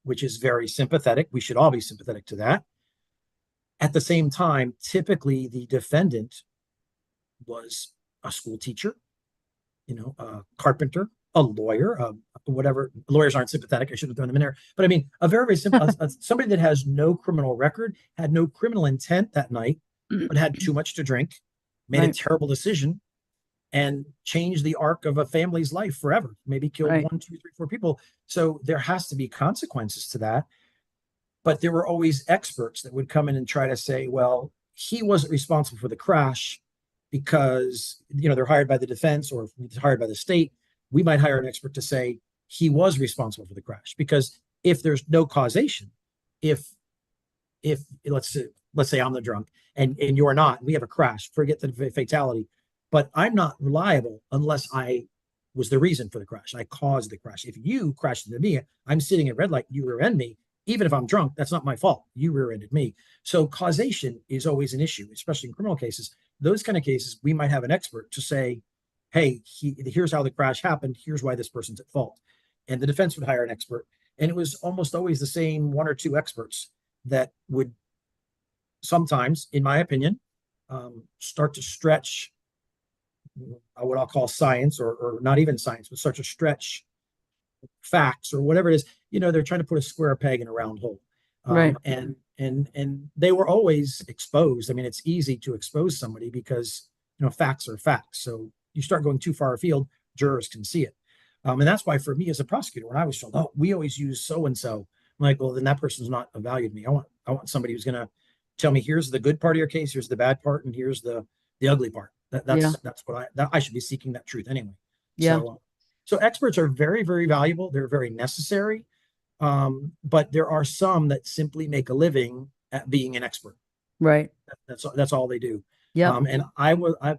which is very sympathetic. We should all be sympathetic to that. At the same time, typically the defendant was a school teacher, a carpenter, a lawyer, whatever. Lawyers aren't sympathetic. I should have thrown them in there. But I mean, a very simple, somebody that has no criminal record, had no criminal intent that night, but had too much to drink, made a terrible decision, and changed the arc of a family's life forever, maybe killed 1, 2, 3, 4 people. So there has to be consequences to that. But there were always experts that would come in and try to say, well, he wasn't responsible for the crash because, they're hired by the defense or hired by the state. We might hire an expert to say he was responsible for the crash, because if there's no causation, if let's say I'm the drunk and you're not, we have a crash, forget the fatality, but I'm not reliable unless I was the reason for the crash. I caused the crash. If you crashed into me, I'm sitting at red light, you rear-end me. Even if I'm drunk, that's not my fault. You rear-ended me. So causation is always an issue, especially in criminal cases. Those kind of cases, we might have an expert to say, hey, here's how the crash happened. Here's why this person's at fault. And the defense would hire an expert. And it was almost always the same 1 or 2 experts that would sometimes, in my opinion, start to stretch what I'll call science, or not even science, but start to stretch facts or whatever it is. They're trying to put a square peg in a round hole. Right. And they were always exposed. I mean, it's easy to expose somebody because, facts are facts. So you start going too far afield, jurors can see it. And that's why for me as a prosecutor, when I was told, oh, we always use so-and-so, I'm like, well, then that person's not a value to me. I want somebody who's going to tell me, here's the good part of your case, here's the bad part, and here's the ugly part. That's what I should be seeking that truth anyway. Yeah. So experts are very, very valuable. They're very necessary. But there are some that simply make a living at being an expert. Right. That's all they do. Yeah. And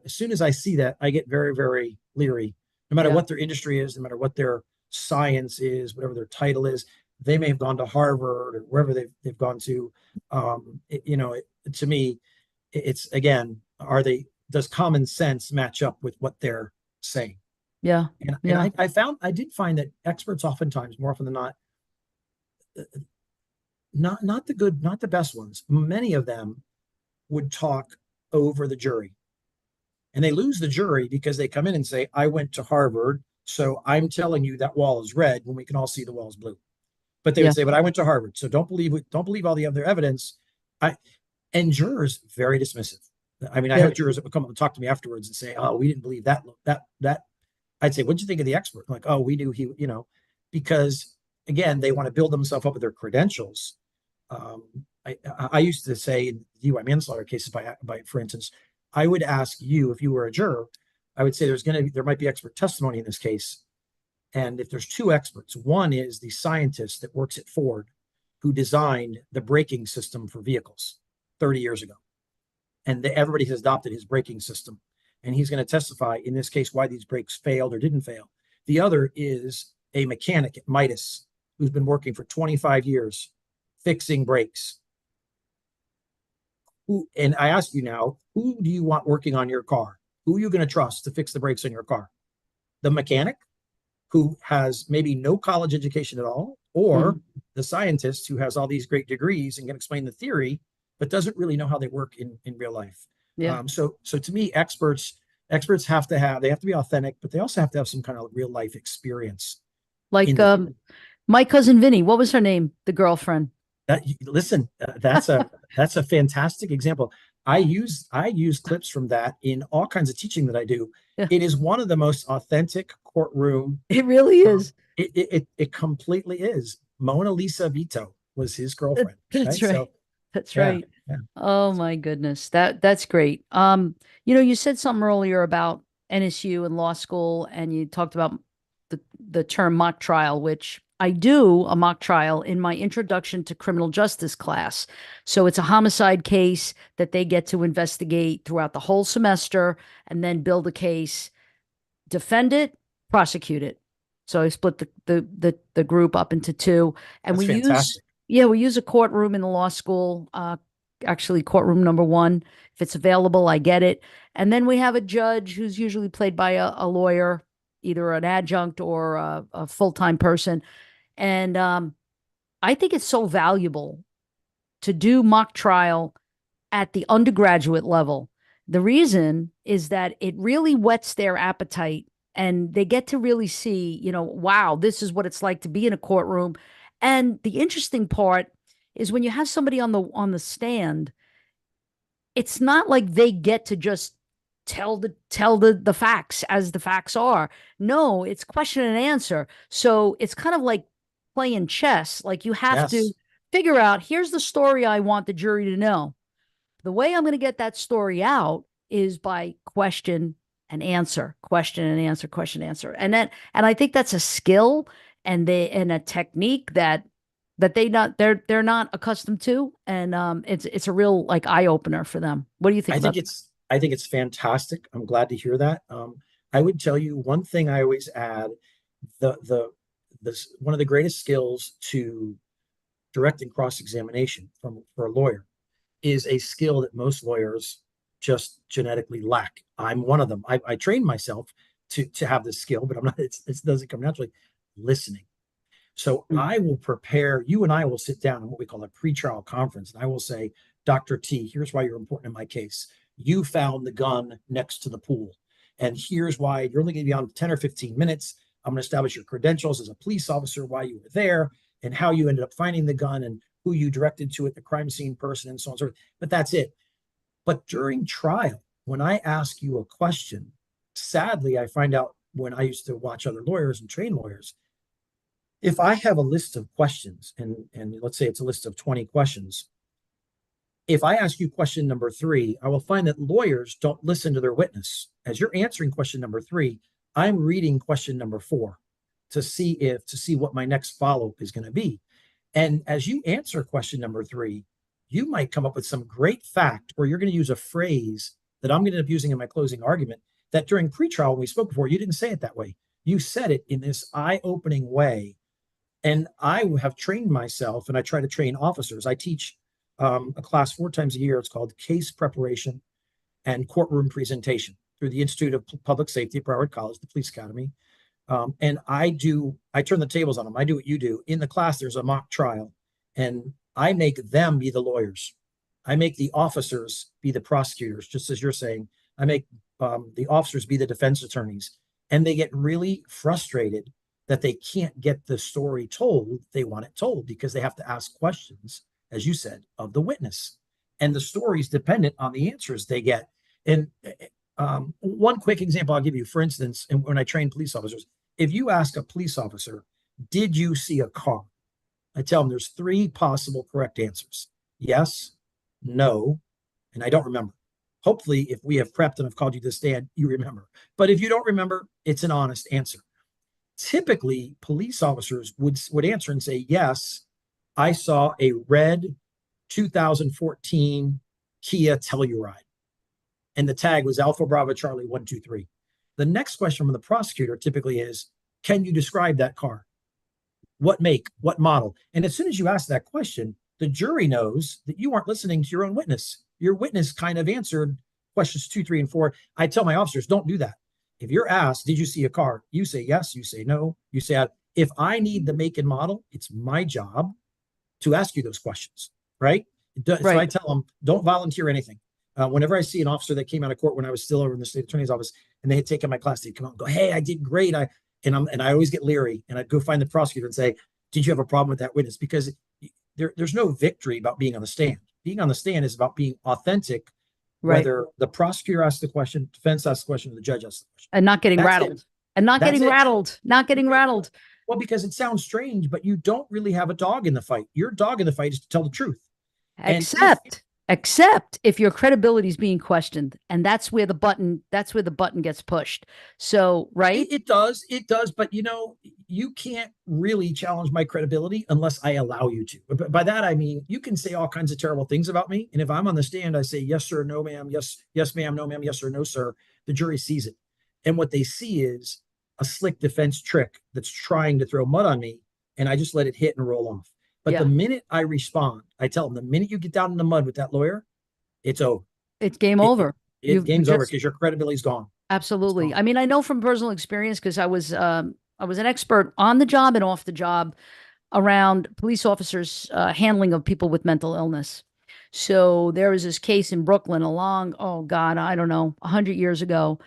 as soon as I see that, I get very, very leery, no matter what their industry is, no matter what their science is, whatever their title is. they may have gone to Harvard or wherever they've gone to. To me, it's again, does common sense match up with what they're saying? Yeah. And Yeah. I did find that experts oftentimes, more often than not, not the good, not the best ones, many of them would talk over the jury. And they lose the jury because they come in and say, I went to Harvard, so I'm telling you that wall is red when we can all see the wall is blue. But they Yeah. would say, but I went to Harvard, so don't believe all the other evidence. I and jurors very dismissive. I mean, I Yeah. have jurors that would come up and talk to me afterwards and say, "Oh, we didn't believe that." I'd say, "What'd you think of the expert?" Like, "Oh, we knew because again, they want to build themselves up with their credentials. Um, I used to say in DUI manslaughter cases, for instance, I would ask you if you were a juror, I would say there might be expert testimony in this case, and if there's two experts, one is the scientist that works at Ford, who designed the braking system for vehicles 30 years ago, and everybody has adopted his braking system, and he's going to testify in this case why these brakes failed or didn't fail. The other is a mechanic at Midas who's been working for 25 years fixing brakes. And I ask you now, who do you want working on your car? Who are you going to trust to fix the brakes on your car? The mechanic who has maybe no college education at all, or the scientist who has all these great degrees and can explain the theory, but doesn't really know how they work in real life. Yeah. So to me, experts they have to be authentic, but they also have to have some kind of real life experience. Like my cousin Vinny, what was her name? The girlfriend. Listen, that's a fantastic example. I use clips from that in all kinds of teaching that I do. Yeah. It is one of the most authentic courtroom. It really is. It completely is. Mona Lisa Vito was his girlfriend. That's right. right. So That's yeah, right. yeah. Oh my goodness. That's great. You said something earlier about NSU and law school, and you talked about the term mock trial, which I do a mock trial in my introduction to criminal justice class. So it's a homicide case that they get to investigate throughout the whole semester and then build a case, defend it, prosecute it. So I split the group up into two, and That's we use fantastic. we use a courtroom in the law school. Actually, courtroom number one. If it's available, I get it. And then we have a judge who's usually played by a lawyer, either an adjunct or a full time person. And I think it's so valuable to do mock trial at the undergraduate level. The reason is that it really whets their appetite and they get to really see, wow, this is what it's like to be in a courtroom. And the interesting part is when you have somebody on the stand, it's not like they get to just tell the facts as the facts are. No, it's question and answer. So it's kind of like playing chess. Like you have to Yes, figure out, here's the story I want the jury to know. The way I'm going to get that story out is by question and answer, question and answer. And I think that's a skill and a technique that they're not accustomed to. And it's a real like eye opener for them. What do you think about that? I think it's fantastic. I'm glad to hear that. I would tell you one thing I always add, the one of the greatest skills to direct and cross examination for a lawyer is a skill that most lawyers just genetically lack. I'm one of them. I trained myself to have this skill, but I'm not. It doesn't come naturally. Listening. So Mm. I will prepare. You and I will sit down in what we call a pretrial conference, and I will say, Dr. T, here's why you're important in my case. You found the gun next to the pool, and here's why you're only going to be on 10 or 15 minutes. I'm going to establish your credentials as a police officer, why you were there, and how you ended up finding the gun, and who you directed to at the crime scene person, and so on and so forth. But that's it. But during trial, when I ask you a question, sadly, I find out when I used to watch other lawyers and train lawyers, if I have a list of questions, and let's say it's a list of 20 questions, if I ask you question number 3, I will find that lawyers don't listen to their witness. As you're answering question number 3, I'm reading question number 4 to see what my next follow-up is going to be. And as you answer question number 3, you might come up with some great fact, or you're going to use a phrase that I'm going to end up using in my closing argument that during pretrial, when we spoke before, you didn't say it that way. You said it in this eye-opening way And I have trained myself, and I try to train officers. I teach a class 4 times a year. It's called Case Preparation and Courtroom Presentation through the Institute of Public Safety at Broward College, the Police Academy. And I turn the tables on them. I do what you do. In the class, there's a mock trial, and I make them be the lawyers. I make the officers be the prosecutors, just as you're saying. I make the officers be the defense attorneys. And they get really frustrated that they can't get the story told. They want it told because they have to ask questions, as you said, of the witness. And the story is dependent on the answers they get. And one quick example I'll give you, for instance, and when I train police officers, if you ask a police officer, did you see a car? I tell them there's 3 possible correct answers. Yes, no, and I don't remember. Hopefully, if we have prepped and I've called you to the stand, you remember. But if you don't remember, it's an honest answer. Typically, police officers would answer and say, yes, I saw a red 2014 Kia Telluride. And the tag was Alpha Bravo Charlie 123. The next question from the prosecutor typically is, can you describe that car? What make, what model? And as soon as you ask that question, the jury knows that you aren't listening to your own witness. Your witness kind of answered questions 2, 3, and 4. I tell my officers, don't do that. If you're asked, did you see a car? You say yes, you say no, you say, if I need the make and model, it's my job to ask you those questions, right? So I tell them, don't volunteer anything. Whenever I see an officer that came out of court when I was still over in the state attorney's office and they had taken my class, they'd come out and go, hey, I did great. I always get leery, and I'd go find the prosecutor and say, did you have a problem with that witness? Because there's no victory about being on the stand. Being on the stand is about being authentic, whether the prosecutor asks the question, defense asks the question, or the judge asks the question. And not getting rattled. It. And not That's getting it. rattled. Not getting rattled. Well, because it sounds strange, but you don't really have a dog in the fight. Your dog in the fight is to tell the truth. Except if your credibility is being questioned, and that's where the button gets pushed. So, right? It does, but you can't really challenge my credibility unless I allow you to. But by that I mean you can say all kinds of terrible things about me, and if I'm on the stand, I say yes sir, no ma'am, yes ma'am, no ma'am, yes sir, no sir. The jury sees it, and what they see is a slick defense trick that's trying to throw mud on me, and I just let it hit and roll off. But the minute I respond, I tell them, the minute you get down in the mud with that lawyer, it's over. It's game over. Game's over because your credibility's gone. Absolutely. Gone. I mean, I know from personal experience because I was an expert on the job and off the job around police officers' handling of people with mental illness. So there was this case in Brooklyn oh God, I don't know, 100 years ago.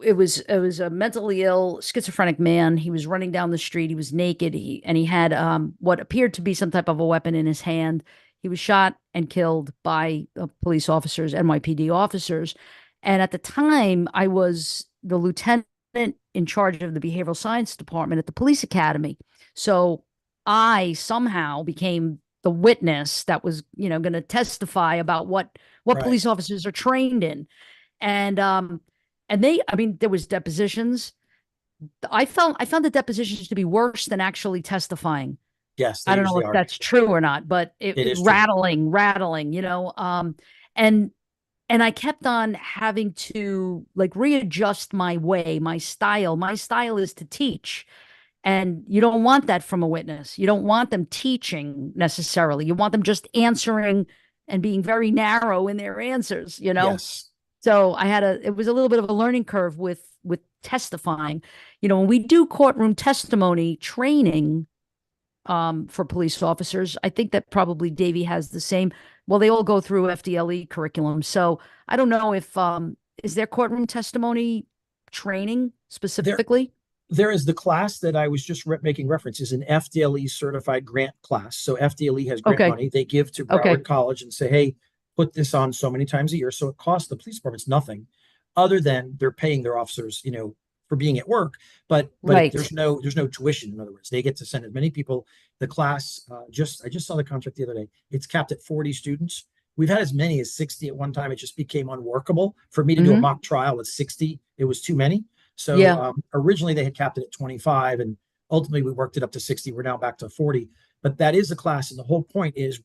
It was a mentally ill schizophrenic man. He was running down the street. He was naked. He had what appeared to be some type of a weapon in his hand. He was shot and killed by police officers, NYPD officers. And at the time, I was the lieutenant in charge of the behavioral science department at the police academy. So I somehow became the witness that was, going to testify about what police officers are trained in. And there was depositions. I found the depositions to be worse than actually testifying. Yes. I don't know if that's true or not, but it is rattling, and I kept on having to readjust my way, my style. My style is to teach. And you don't want that from a witness. You don't want them teaching necessarily. You want them just answering and being very narrow in their answers, Yes. So it was a little bit of a learning curve with testifying. When we do courtroom testimony training for police officers, I think that probably Davie has the same. Well, they all go through FDLE curriculum. So I don't know if is there courtroom testimony training specifically? There is the class that I was just making reference is an FDLE certified grant class. So FDLE has grant money they give to Broward College and say, hey, put this on so many times a year. So it costs the police departments nothing other than they're paying their officers, for being at work. But there's no tuition. In other words, they get to send as many people. The class, I just saw the contract the other day. It's capped at 40 students. We've had as many as 60 at one time. It just became unworkable for me to do a mock trial at 60. It was too many. So originally they had capped it at 25 and ultimately we worked it up to 60. We're now back to 40, but that is a class. And the whole point is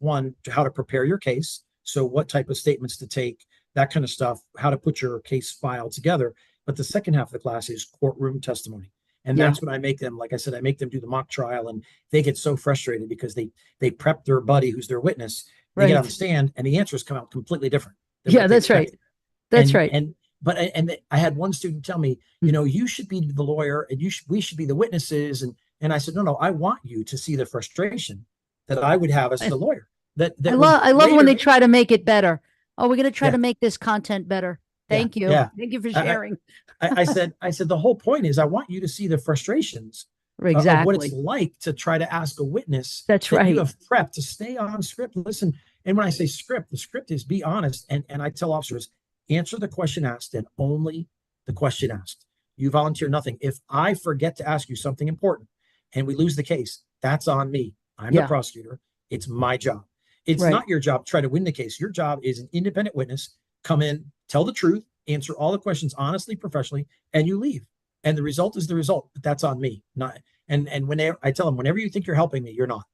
how to prepare your case. So what type of statements to take, that kind of stuff, how to put your case file together. But the second half of the class is courtroom testimony. And Yeah. that's when I make them, like I said, I make them do the mock trial, and they get so frustrated because they prep their buddy who's their witness. They get on the Right. stand and the answers come out completely different than Yeah, what they that's right. expected. That's right. And I had one student tell me, Mm. you should be the lawyer and we should be the witnesses. And I said, no, I want you to see the frustration that I would have as I, the lawyer. That I when love I love when later, they try to make it better. Oh, we're gonna try yeah, to make this content better. yeah, Thank you. yeah. Thank you for I, sharing. I said the whole point is I want you to see the frustrations of what it's Exactly. like to try to ask a witness That's that you right. have prepped to stay on script. Listen, and when I say script, the script is be honest. And I tell officers, answer the question asked and only the question asked. You volunteer nothing. If I forget to ask you something important and we lose the case, that's on me. I'm the Yeah. prosecutor. It's my job. It's Right. not your job to try to win the case. Your job is an independent witness. Come in, tell the truth, answer all the questions honestly, professionally, and you leave. And the result is the result. But that's on me. Not and whenever I tell them, whenever you think you're helping me, you're not,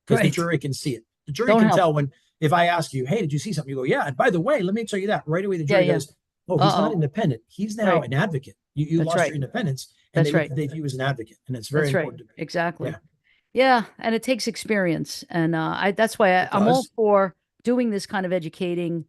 because the Right. jury can see it. The jury Don't can help. tell when if I ask you, hey, did you see something? You go, yeah. And by the way, let me tell you that right away. The Yeah, jury yeah. goes, oh, he's not Uh-oh. independent. He's now Right. an advocate. You That's lost your right. independence, and That's right. they view you as an advocate, and it's very That's right. important to me. Exactly. Yeah, Yeah, and it takes experience, and that's why it I'm all does. for doing this kind of educating,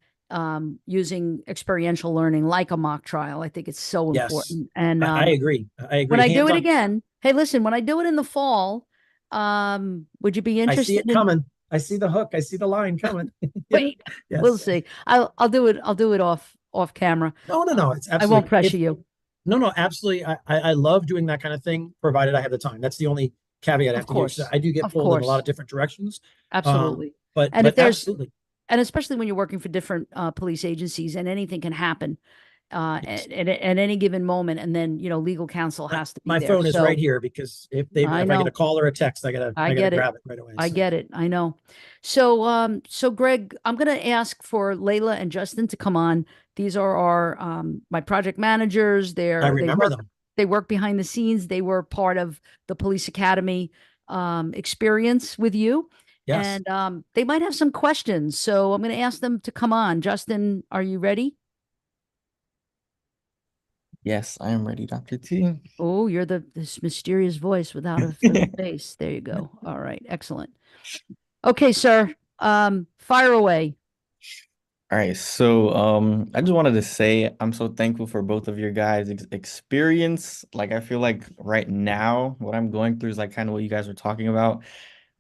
using experiential learning like a mock trial. I think it's so Yes, important. And I agree. I when agree. I do Hands it on. again, hey, listen, when I do it in the fall, would you be I see interested it in? coming. I see the hook. I see the line coming. Yeah. Wait, we'll Yes. see. I'll do it. I'll do it off camera. No, no, Uh, no. It's I won't absolutely. pressure If you. No, no, absolutely. I love doing that kind of thing, provided I have the time. That's the only caveat I have Of to give. So course, I do get of pulled in a lot course, of different directions. Um, absolutely. but And if but there's, absolutely. and especially when you're working for different police agencies, and anything can happen Yes. at any given moment, and then legal counsel My, has to be my there. phone is right So here because I if I get a know, call or a text, I I gotta get it, grab it right away. I So get it, I know. So so Greg, I'm gonna ask for Layla and Justin to come on. These are our my project managers. I They remember work them. behind the scenes. They were part of the police academy experience with you. Yes. And they might have some questions. So I'm going to ask them to come on. Justin, are you ready? Yes, I am ready, Dr. T. Oh, you're this mysterious voice without a face. There you go. All right, excellent. Okay, sir. Fire away. All right, so I just wanted to say I'm so thankful for both of your guys' experience. Like I feel like right now what I'm going through is like kind of what you guys were talking about.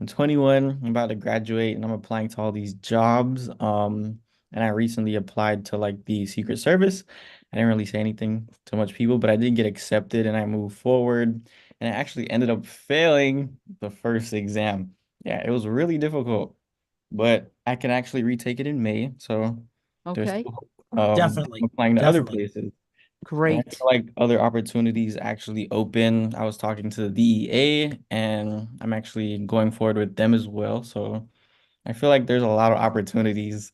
I'm 21, I'm about to graduate, and I'm applying to all these jobs. And I recently applied to like the Secret Service. I didn't really say anything to much people, but I did get accepted and I moved forward. And I actually ended up failing the first exam. Yeah, it was really difficult, but I can actually retake it in May. So there's Okay, still hope. I'm Definitely. applying to other Definitely. places. And I great. feel like other opportunities actually open. I was talking to the DEA and I'm actually going forward with them as well. So I feel like there's a lot of opportunities.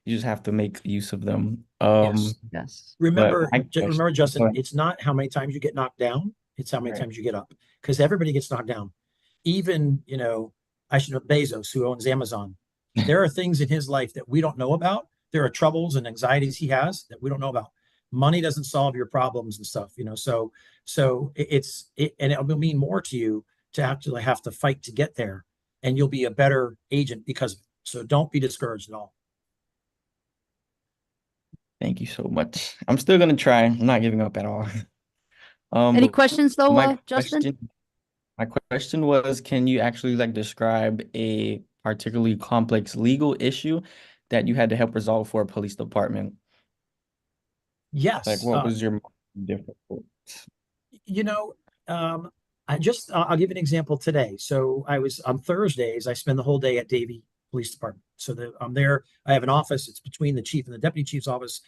You just have to make use of them. Yes. Yes. But Remember, my question, remember, Justin, but, it's not how many times you get knocked down, it's how many right. times you get up. Because everybody gets knocked down. Even, I should know Bezos, who owns Amazon. There are things in his life that we don't know about. There are troubles and anxieties he has that we don't know about. Money doesn't solve your problems and stuff. So and it will mean more to you to actually have to fight to get there, and you'll be a better agent because of it. So don't be discouraged at all. Thank you so much. I'm still gonna try. I'm not giving up at all. Any But questions though, my Justin? question My question was, can you actually like describe a particularly complex legal issue that you had to help resolve for a police department? Like, Yes. what was your most difficult? You know, um, I'll give you an example today. So I was on Thursdays, I spend the whole day at Davie Police Department. So I'm there. I have an office. It's between the chief and the deputy chief's office.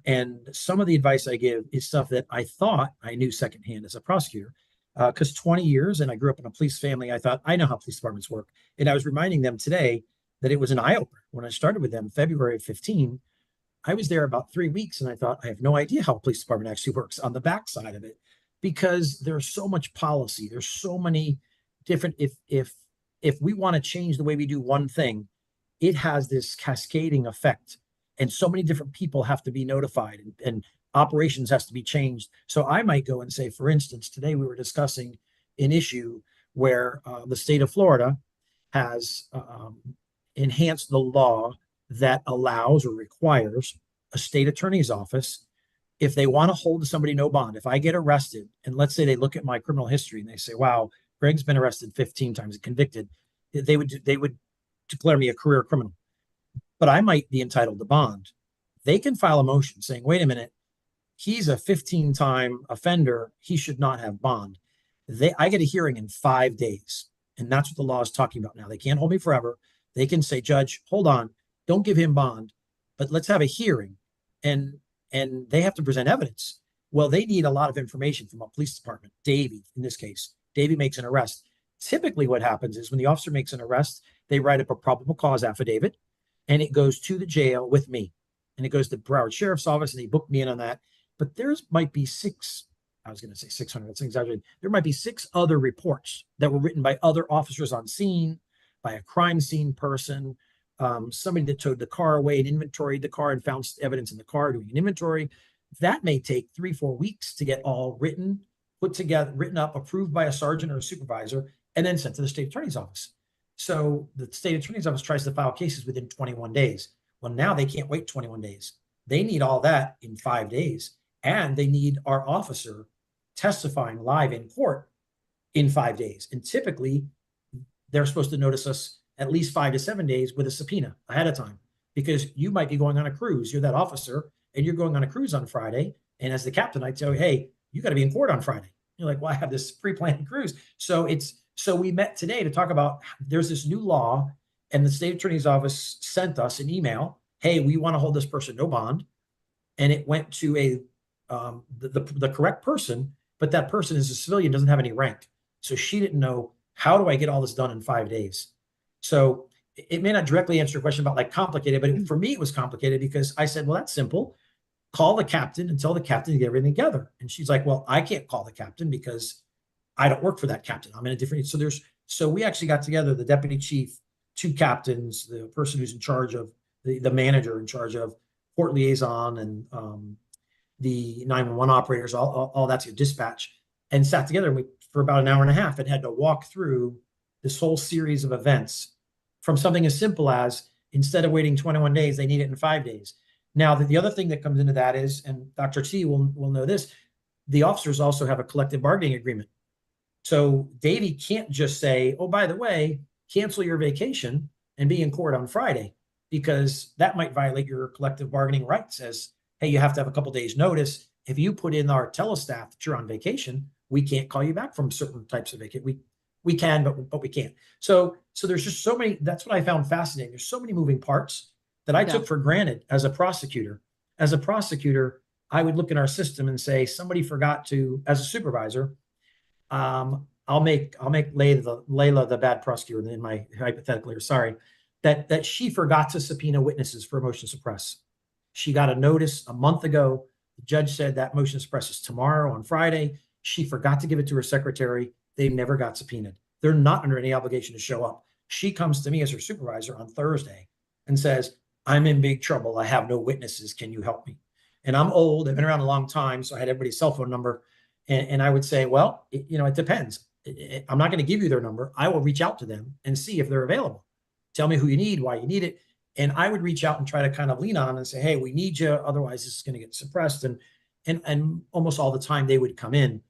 And some of the advice I give is stuff that I thought I knew secondhand as a prosecutor. Because 20 years and I grew up in a police family, I thought I know how police departments work. And I was reminding them today that it was an eye opener when I started with them February of 15. I was there about 3 weeks and I thought, I have no idea how a police department actually works on the backside of it because there's so much policy. There's so many different, if we want to change the way we do one thing, it has this cascading effect. And so many different people have to be notified. And operations has to be changed. So I might go and say, for instance, today we were discussing an issue where the state of Florida has enhanced the law that allows or requires a state attorney's office, if they want to hold somebody no bond. If I get arrested, and let's say they look at my criminal history and they say, wow, Gregg's been arrested 15 times and convicted, they would declare me a career criminal. But I might be entitled to bond. They can file a motion saying, wait a minute, he's a 15-time offender, he should not have bond. I get a hearing in 5 days. And that's what the law is talking about now. They can't hold me forever. They can say, Judge, hold on, don't give him bond, but let's have a hearing. And they have to present evidence. Well, they need a lot of information from a police department. Davie, in this case, Davie makes an arrest. Typically what happens is when the officer makes an arrest, they write up a probable cause affidavit, and it goes to the jail with me. And it goes to the Broward Sheriff's Office, and they book me in on that. But there's might be 600, that's exaggerated. There might be 6 other reports that were written by other officers on scene, by a crime scene person, somebody that towed the car away and inventoried the car and found evidence in the car doing an inventory. That may take 3-4 weeks to get all written, put together, written up, approved by a sergeant or a supervisor, and then sent to the state attorney's office. So the state attorney's office tries to file cases within 21 days. Well, now they can't wait 21 days. They need all that in 5 days. And they need our officer testifying live in court in 5 days. And typically, they're supposed to notice us at least 5 to 7 days with a subpoena ahead of time, because you might be going on a cruise. You're that officer, and you're going on a cruise on Friday. And as the captain, I tell you, hey, you got to be in court on Friday. You're like, well, I have this pre-planned cruise. So we met today to talk about, there's this new law, and the state attorney's office sent us an email. Hey, we want to hold this person no bond. And it went to the correct person, but that person is a civilian, doesn't have any rank. So she didn't know, how do I get all this done in 5 days? So it may not directly answer your question about like complicated, but for me, it was complicated because I said, well, that's simple. Call the captain and tell the captain to get everything together. And she's like, well, I can't call the captain because I don't work for that captain. I'm in a different, so we actually got together, the deputy chief, 2 captains, the person who's in charge of the manager in charge of port liaison, and the 911 operators, all that's your dispatch, and sat together, and we, for about an hour and a half, and had to walk through this whole series of events, from something as simple as, instead of waiting 21 days, they need it in 5 days. Now, the other thing that comes into that is, and Dr. T will know this, the officers also have a collective bargaining agreement. So Davie can't just say, oh, by the way, cancel your vacation and be in court on Friday, because that might violate your collective bargaining rights as, hey, you have to have a couple days notice. If you put in our telestaff that you're on vacation, we can't call you back from certain types of vacation. We can, but we can't. So there's just so many, that's what I found fascinating. There's so many moving parts that I took for granted as a prosecutor. As a prosecutor, I would look in our system and say, somebody forgot to, as a supervisor, I'll make Layla the bad prosecutor in my hypothetical here, sorry, that she forgot to subpoena witnesses for a motion to suppress. She got a notice a month ago. The judge said that motion to suppress is tomorrow on Friday. She forgot to give it to her secretary. They never got subpoenaed. They're not under any obligation to show up. She comes to me as her supervisor on Thursday and says, I'm in big trouble. I have no witnesses. Can you help me? And I'm old. I've been around a long time, so I had everybody's cell phone number. And I would say, well, it depends. I'm not going to give you their number. I will reach out to them and see if they're available. Tell me who you need, why you need it. And I would reach out and try to kind of lean on them and say, hey, we need you. Otherwise, this is going to get suppressed. And almost all the time they would come in.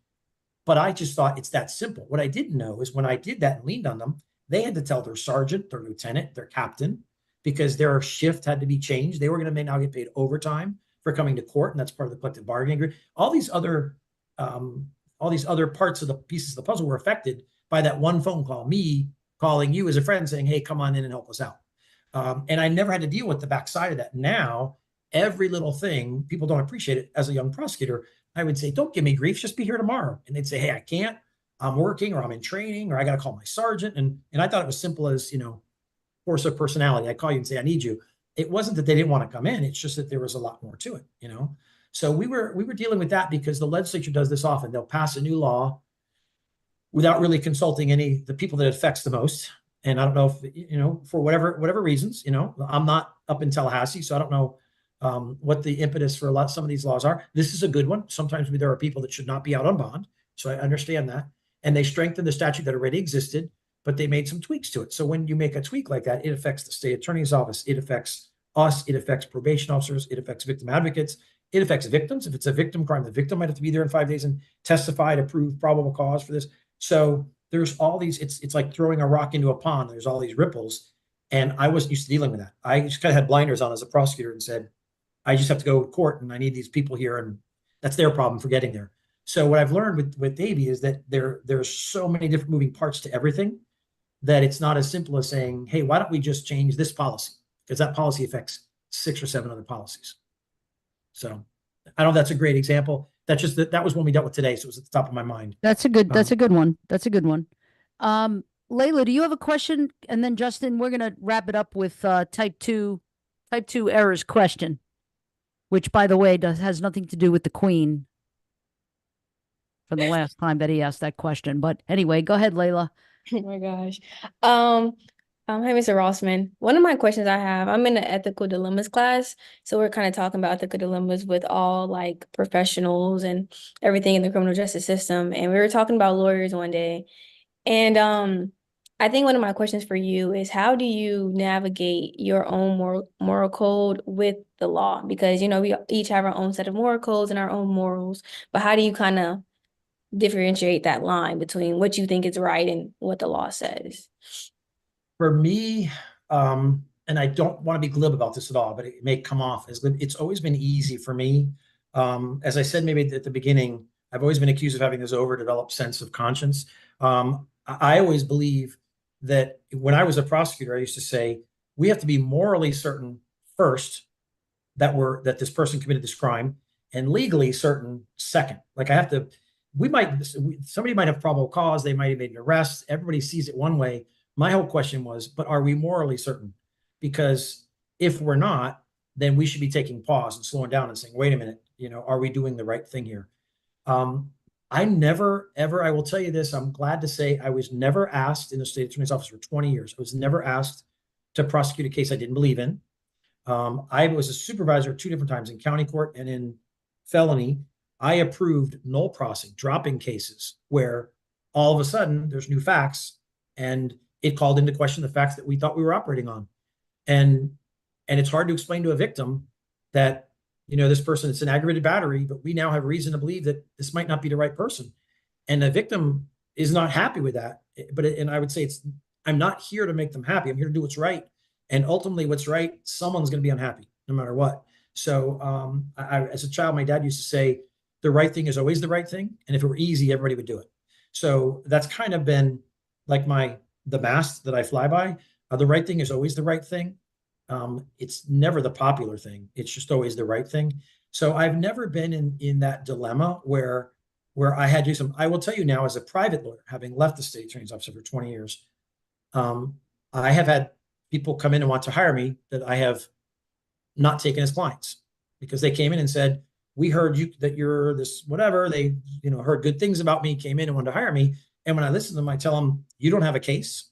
But I just thought it's that simple. What I didn't know is when I did that and leaned on them, they had to tell their sergeant, their lieutenant, their captain, because their shift had to be changed. They were going to now get paid overtime for coming to court. And that's part of the collective bargaining agreement. All these other parts of the pieces of the puzzle were affected by that one phone call, me calling you as a friend saying, hey, come on in and help us out. And I never had to deal with the backside of that. Now, every little thing, people don't appreciate it. As a young prosecutor, I would say, don't give me grief, just be here tomorrow. And they'd say, hey, I can't, I'm working, or I'm in training, or I got to call my sergeant. And I thought it was simple as, force of personality. I call you and say, I need you. It wasn't that they didn't want to come in. It's just that there was a lot more to it, So we were dealing with that because the legislature does this often. They'll pass a new law without really consulting the people that it affects the most. And I don't know if, for whatever reasons, I'm not up in Tallahassee, so I don't know what the impetus for some of these laws are. This is a good one. Sometimes there are people that should not be out on bond. So I understand that. And they strengthened the statute that already existed, but they made some tweaks to it. So when you make a tweak like that, it affects the state attorney's office. It affects us. It affects probation officers. It affects victim advocates. It affects victims. If it's a victim crime, the victim might have to be there in 5 days and testify to prove probable cause for this. So there's all these, it's like throwing a rock into a pond. There's all these ripples. And I wasn't used to dealing with that. I just kind of had blinders on as a prosecutor and said, I just have to go to court and I need these people here. And that's their problem for getting there. So what I've learned with Davie is that there's so many different moving parts to everything that it's not as simple as saying, hey, why don't we just change this policy? Because that policy affects 6 or 7 other policies. So I know that's a great example. That's just that was one we dealt with today. So it was at the top of my mind. That's a good one. That's a good one. Layla, do you have a question? And then Justin, we're gonna wrap it up with type 2 errors question, which by the way has nothing to do with the Queen from the last time that he asked that question. But anyway, go ahead, Layla. Oh my gosh. Hi, Mr. Rossman. One of my questions I have, I'm in the ethical dilemmas class. So we're kind of talking about ethical dilemmas with all like professionals and everything in the criminal justice system. And we were talking about lawyers one day. And I think one of my questions for you is how do you navigate your own moral code with the law? Because, you know, we each have our own set of moral codes and our own morals, but how do you kind of differentiate that line between what you think is right and what the law says? For me, and I don't want to be glib about this at all, but it may come off as glib. It's always been easy for me. As I said, maybe at the beginning, I've always been accused of having this overdeveloped sense of conscience. I always believe that when I was a prosecutor, I used to say, we have to be morally certain first that this person committed this crime, and legally certain second. Like somebody might have probable cause, they might have made an arrest, everybody sees it one way. My whole question was, but are we morally certain? Because if we're not, then we should be taking pause and slowing down and saying, wait a minute, are we doing the right thing here? I never, ever, I will tell you this, I'm glad to say I was never asked in the state attorney's office for 20 years. I was never asked to prosecute a case I didn't believe in. I was a supervisor 2 different times in county court and in felony. I approved null prosing, dropping cases where all of a sudden there's new facts and it called into question the facts that we thought we were operating on. And it's hard to explain to a victim that, this person, it's an aggravated battery, but we now have reason to believe that this might not be the right person. And the victim is not happy with that. And I would say I'm not here to make them happy. I'm here to do what's right. And ultimately what's right, someone's going to be unhappy no matter what. So as a child, my dad used to say, the right thing is always the right thing. And if it were easy, everybody would do it. So that's kind of been like the mast that I fly by. The right thing is always the right thing. It's never the popular thing. It's just always the right thing. So I've never been in that dilemma where I had to do I will tell you now, as a private lawyer, having left the state attorney's office for 20 years, I have had people come in and want to hire me that I have not taken as clients because they came in and said, we heard that you're this, whatever. They, heard good things about me, came in and wanted to hire me. And when I listen to them, I tell them, you don't have a case.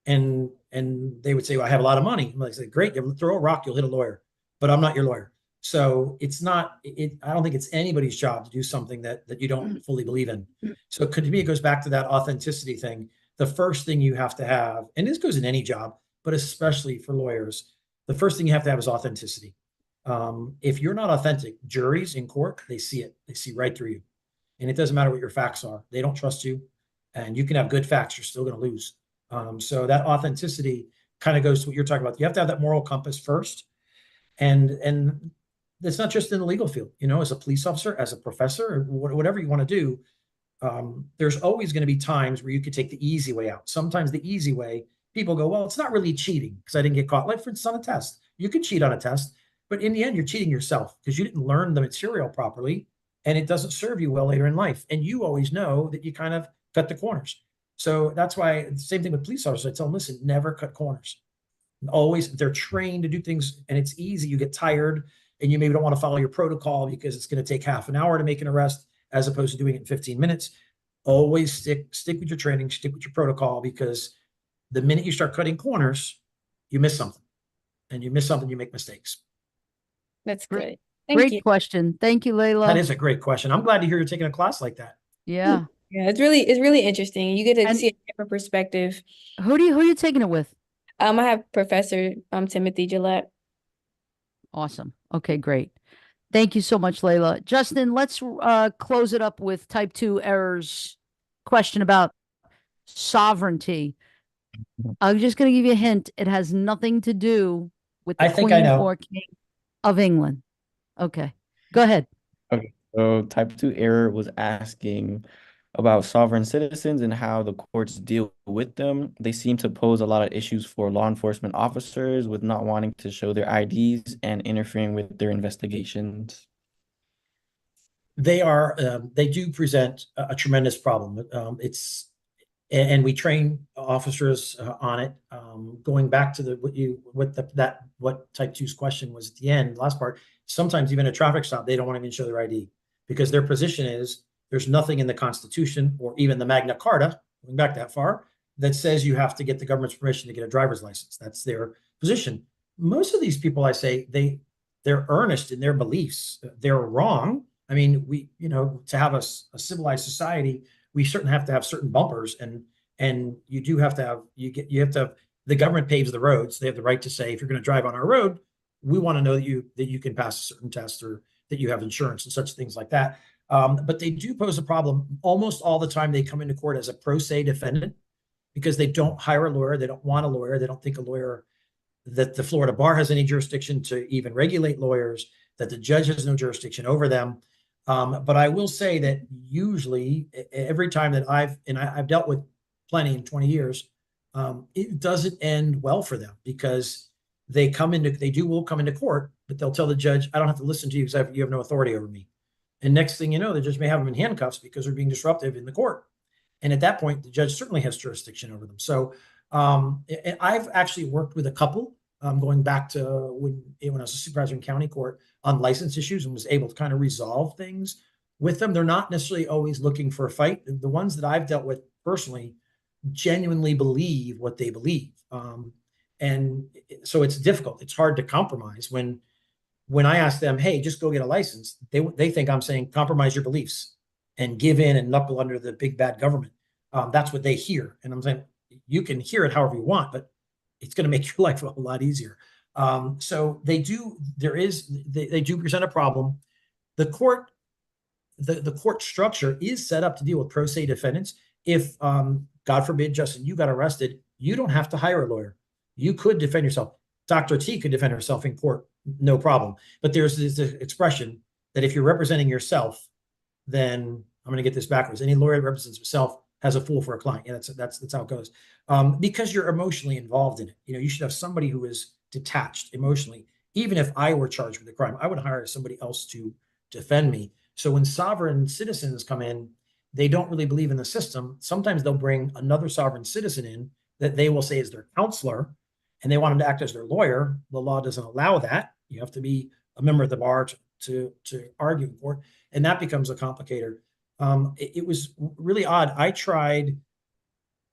And they would say, well, I have a lot of money. I'm like, great, you throw a rock, you'll hit a lawyer, but I'm not your lawyer. So it's not, I don't think it's anybody's job to do something that you don't fully believe in. So to me, it goes back to that authenticity thing. The first thing you have to have, and this goes in any job, but especially for lawyers, the first thing you have to have is authenticity. If you're not authentic, juries in court, they see it. They see right through you. And it doesn't matter what your facts are. They don't trust you. And you can have good facts, you're still going to lose. So that authenticity kind of goes to what you're talking about. You have to have that moral compass first. And it's not just in the legal field, as a police officer, as a professor, or whatever you want to do. There's always going to be times where you could take the easy way out. Sometimes the easy way, people go, well, it's not really cheating because I didn't get caught. Like for instance, on a test, you could cheat on a test, but in the end, you're cheating yourself because you didn't learn the material properly and it doesn't serve you well later in life. And you always know that you kind of cut the corners. So that's why the same thing with police officers. I tell them, listen, never cut corners. Always, they're trained to do things and it's easy. You get tired and you maybe don't want to follow your protocol because it's going to take half an hour to make an arrest as opposed to doing it in 15 minutes. Always stick with your training, stick with your protocol, because the minute you start cutting corners, you miss something. And you miss something, you make mistakes. That's Great- good. Thank Great you. question. Thank you, That Layla. is a great question. I'm glad to hear you're taking a class like that. Yeah. Yeah, it's really interesting. You get to And- see a different perspective. Who are you taking it with? I have Professor Timothy Gillette. Awesome. Okay, great. Thank you so much, Layla. Justin, let's close it up with type 2 errors question about sovereignty. I'm just going to give you a hint. It has nothing to do with the I think I Queen know. or King of England. Okay, go ahead. Okay, so type 2 error was asking about sovereign citizens and how the courts deal with them. They seem to pose a lot of issues for law enforcement officers with not wanting to show their IDs and interfering with their investigations. They do present a tremendous problem. And we train officers on it. Going back to what type 2's question was at the end, last part, sometimes even a traffic stop, they don't want to even show their ID because their position is there's nothing in the Constitution or even the Magna Carta, going back that far, that says you have to get the government's permission to get a driver's license. That's their position. Most of these people, I say, they're earnest in their beliefs. They're wrong. I mean, to have a civilized society, we certainly have to have certain bumpers, and you do have to have the government paves the roads. They have the right to say, if you're going to drive on our road, we want to know that you can pass a certain test or that you have insurance and such things like that. But they do pose a problem. Almost all the time they come into court as a pro se defendant because they don't hire a lawyer. They don't want a lawyer. They don't think that the Florida bar has any jurisdiction to even regulate lawyers, that the judge has no jurisdiction over them. But I will say that usually every time that I've dealt with plenty in 20 years, it doesn't end well for them because they will come into court, but they'll tell the judge, I don't have to listen to you because you have no authority over me. And next thing you know, the judge may have them in handcuffs because they're being disruptive in the court. And at that point, the judge certainly has jurisdiction over them. So I've actually worked with a couple going back to when I was a supervisor in county court on license issues and was able to kind of resolve things with them. They're not necessarily always looking for a fight. The ones that I've dealt with personally genuinely believe what they believe. And so it's difficult. It's hard to compromise when I ask them, hey, just go get a license. They think I'm saying compromise your beliefs and give in and knuckle under the big bad government. That's what they hear. And I'm saying, you can hear it however you want, but it's going to make your life a whole lot easier. So they do present a problem. The court structure is set up to deal with pro se defendants. If, God forbid, Justin, you got arrested, you don't have to hire a lawyer. You could defend yourself. Dr. T could defend herself in court, no problem. But there's this expression that if you're representing yourself, then I'm going to get this backwards. Any lawyer that represents himself has a fool for a client. Yeah, that's how it goes. Because you're emotionally involved in it. You should have somebody who is detached emotionally. Even if I were charged with a crime, I would hire somebody else to defend me. So when sovereign citizens come in, they don't really believe in the system. Sometimes they'll bring another sovereign citizen in that they will say is their counselor, and they want him to act as their lawyer. The law doesn't allow that. You have to be a member of the bar to argue in court, and that becomes a complicator. It was really odd. I tried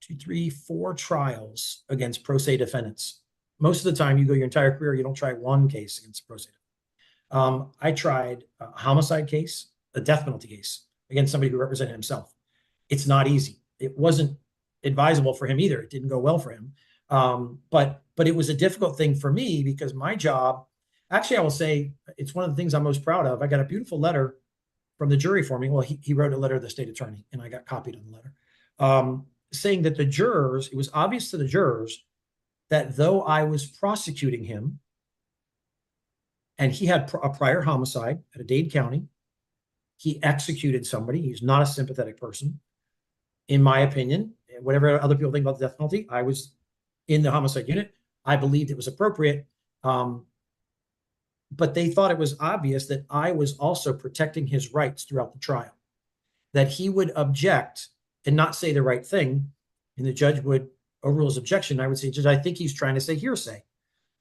2, 3, 4 trials against pro se defendants. Most of the time, you go your entire career, you don't try one case against a pro se defendant. I tried a homicide case, a death penalty case against somebody who represented himself. It's not easy. It wasn't advisable for him either. It didn't go well for him. But it was a difficult thing for me because my job, actually, I will say it's one of the things I'm most proud of. I got a beautiful letter from the jury for me. Well, he wrote a letter to the state attorney, and I got copied on the letter, saying that it was obvious to the jurors that though I was prosecuting him, and he had a prior homicide at a Dade County, he executed somebody. He's not a sympathetic person. In my opinion, whatever other people think about the death penalty, I was in the homicide unit. I believed it was appropriate. But they thought it was obvious that I was also protecting his rights throughout the trial, that he would object and not say the right thing, and the judge would overrule his objection. I would say, Judge, I think he's trying to say hearsay.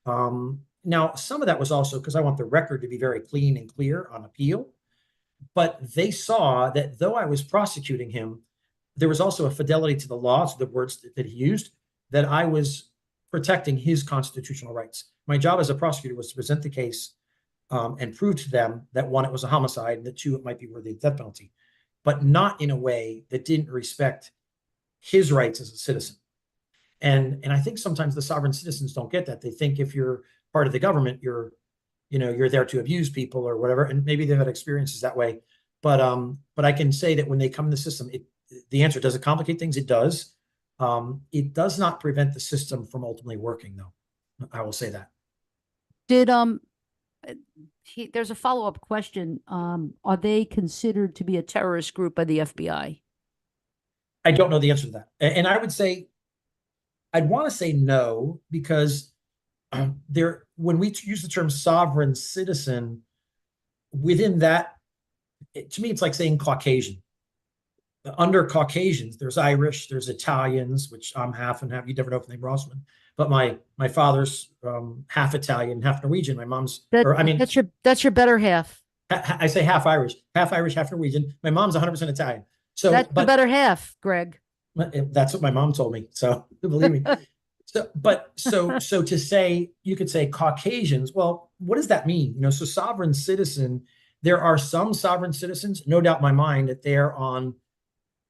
Now, some of that was also because I want the record to be very clean and clear on appeal, but they saw that though I was prosecuting him, there was also a fidelity to the law, to the words that he used, that I was protecting his constitutional rights. My job as a prosecutor was to present the case and prove to them that one, it was a homicide, and that two, it might be worthy of death penalty, but not in a way that didn't respect his rights as a citizen. And I think sometimes the sovereign citizens don't get that. They think if you're part of the government, you're there to abuse people or whatever, and maybe they've had experiences that way. But I can say that when they come in the system, the answer, does it complicate things? It does. It does not prevent the system from ultimately working, though. I will say that. Did there's a follow-up question. Are they considered to be a terrorist group by the FBI? I don't know the answer to that, and I would say, I'd want to say no, because when we use the term sovereign citizen, within that, to me, it's like saying Caucasian. Under Caucasians, there's Irish, there's Italians, which I'm half and half. You never know if the name Rossman, but my father's half Italian, half Norwegian. My mom's, that's your better half. I say half Irish, half Norwegian. My mom's 100% Italian. So that's the better half, Greg. That's what my mom told me. So believe me. So to say, you could say Caucasians. Well, what does that mean? So sovereign citizen, there are some sovereign citizens, no doubt in my mind, that they're on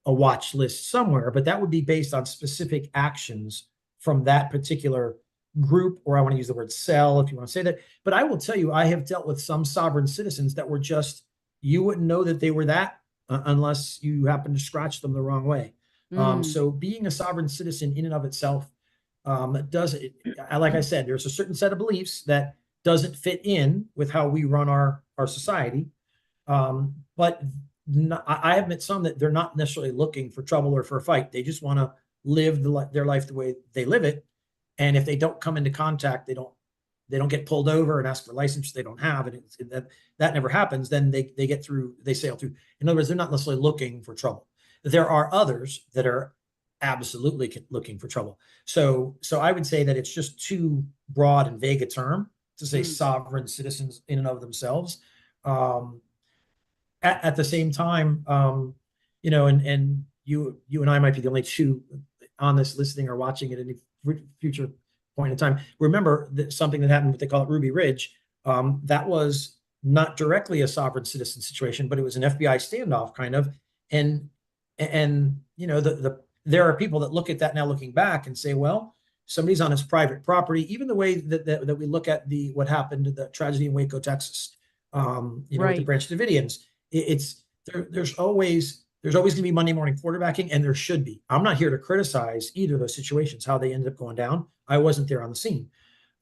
a watch list somewhere, but that would be based on specific actions from that particular group, or I want to use the word cell, if you want to say that. But I will tell you, I have dealt with some sovereign citizens that were just, you wouldn't know that they were that unless you happen to scratch them the wrong way. So being a sovereign citizen in and of itself, like I said, there's a certain set of beliefs that doesn't fit in with how we run our society. But I have met some that they're not necessarily looking for trouble or for a fight. They just want to live their life the way they live it. And if they don't come into contact, they don't get pulled over and ask for license they don't have, and that never happens. Then they sail through. In other words, they're not necessarily looking for trouble. There are others that are absolutely looking for trouble. So I would say that it's just too broad and vague a term to say sovereign citizens in and of themselves. At the same time, and you and I might be the only two on this listening or watching at any future point in time. Remember that something that happened, what they call it Ruby Ridge. That was not directly a sovereign citizen situation, but it was an FBI standoff kind of. And there are people that look at that now looking back and say, well, somebody's on his private property. Even the way that we look at what happened to the tragedy in Waco, Texas, with the Branch Davidians, there's always going to be Monday morning quarterbacking, and there should be. I'm not here to criticize either of those situations, how they ended up going down. I wasn't there on the scene.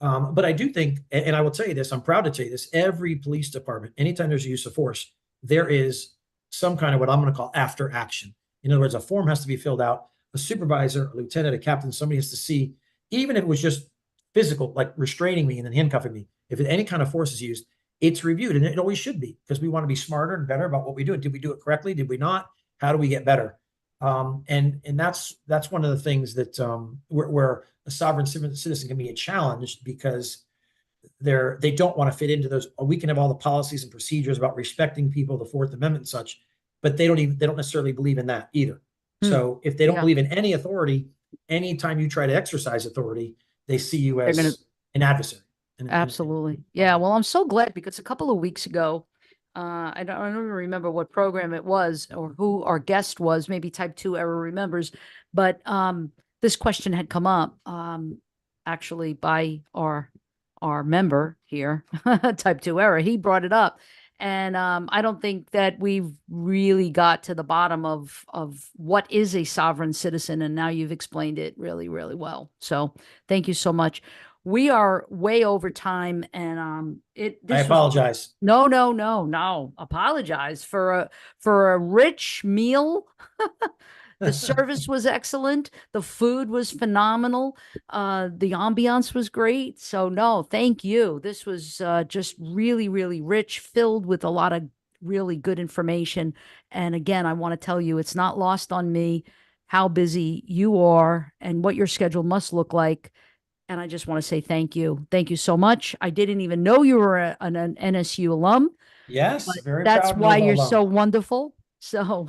But I do think, and I will tell you this, I'm proud to tell you this, every police department, anytime there's a use of force, there is some kind of what I'm going to call after action. In other words, a form has to be filled out. A supervisor, a lieutenant, a captain, somebody has to see, even if it was just physical, like restraining me and then handcuffing me, if any kind of force is used, it's reviewed, and it always should be, because we want to be smarter and better about what we do. Did we do it correctly? Did we not? How do we get better? And that's one of the things that where a sovereign citizen can be a challenge, because they don't want to fit into those. We can have all the policies and procedures about respecting people, the Fourth Amendment and such, but they don't necessarily believe in that either. So if they don't believe in any authority, anytime you try to exercise authority, they see you as an adversary. Absolutely. Yeah. Well, I'm so glad, because a couple of weeks ago, I don't even remember what program it was or who our guest was. Maybe Type 2 Error remembers, but this question had come up actually by our member here, Type 2 Error. He brought it up. And I don't think that we've really got to the bottom of what is a sovereign citizen. And now you've explained it really, really well. So thank you so much. We are way over time, and I apologize. No. Apologize for a rich meal. The service was excellent. The food was phenomenal. The ambiance was great. So no, thank you. This was just really, really rich, filled with a lot of really good information. And again, I want to tell you, it's not lost on me how busy you are and what your schedule must look like. And I just want to say thank you. Thank you so much. I didn't even know you were an NSU alum. Yes, very that's proud why Nova you're alum. so wonderful. So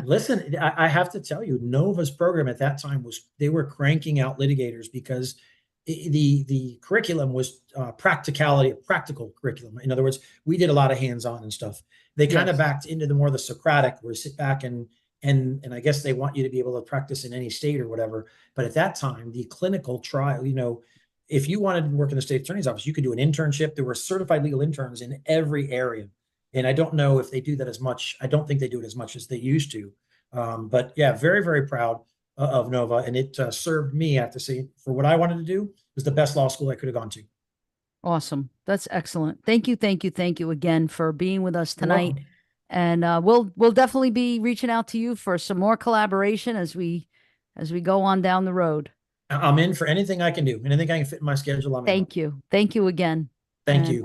listen, I have to tell you, Nova's program at that time they were cranking out litigators, because the curriculum was practical curriculum. In other words, we did a lot of hands-on and stuff. They kind of Yes. backed into the more the Socratic, where you sit back and I guess they want you to be able to practice in any state or whatever. But at that time, the clinical trial, if you wanted to work in the state attorney's office, you could do an internship. There were certified legal interns in every area. And I don't know if they do that as much. I don't think they do it as much as they used to. But yeah, very, very proud of Nova. And it served me, I have to say, for what I wanted to do, was the best law school I could have gone to. Awesome. That's excellent. Thank you, thank you, thank you again for being with us You're tonight. welcome. And we'll definitely be reaching out to you for some more collaboration as we go on down the road. I'm in for anything I can do. Anything I can fit in my schedule, I'm in. Thank you. Thank you again. Thank And, you.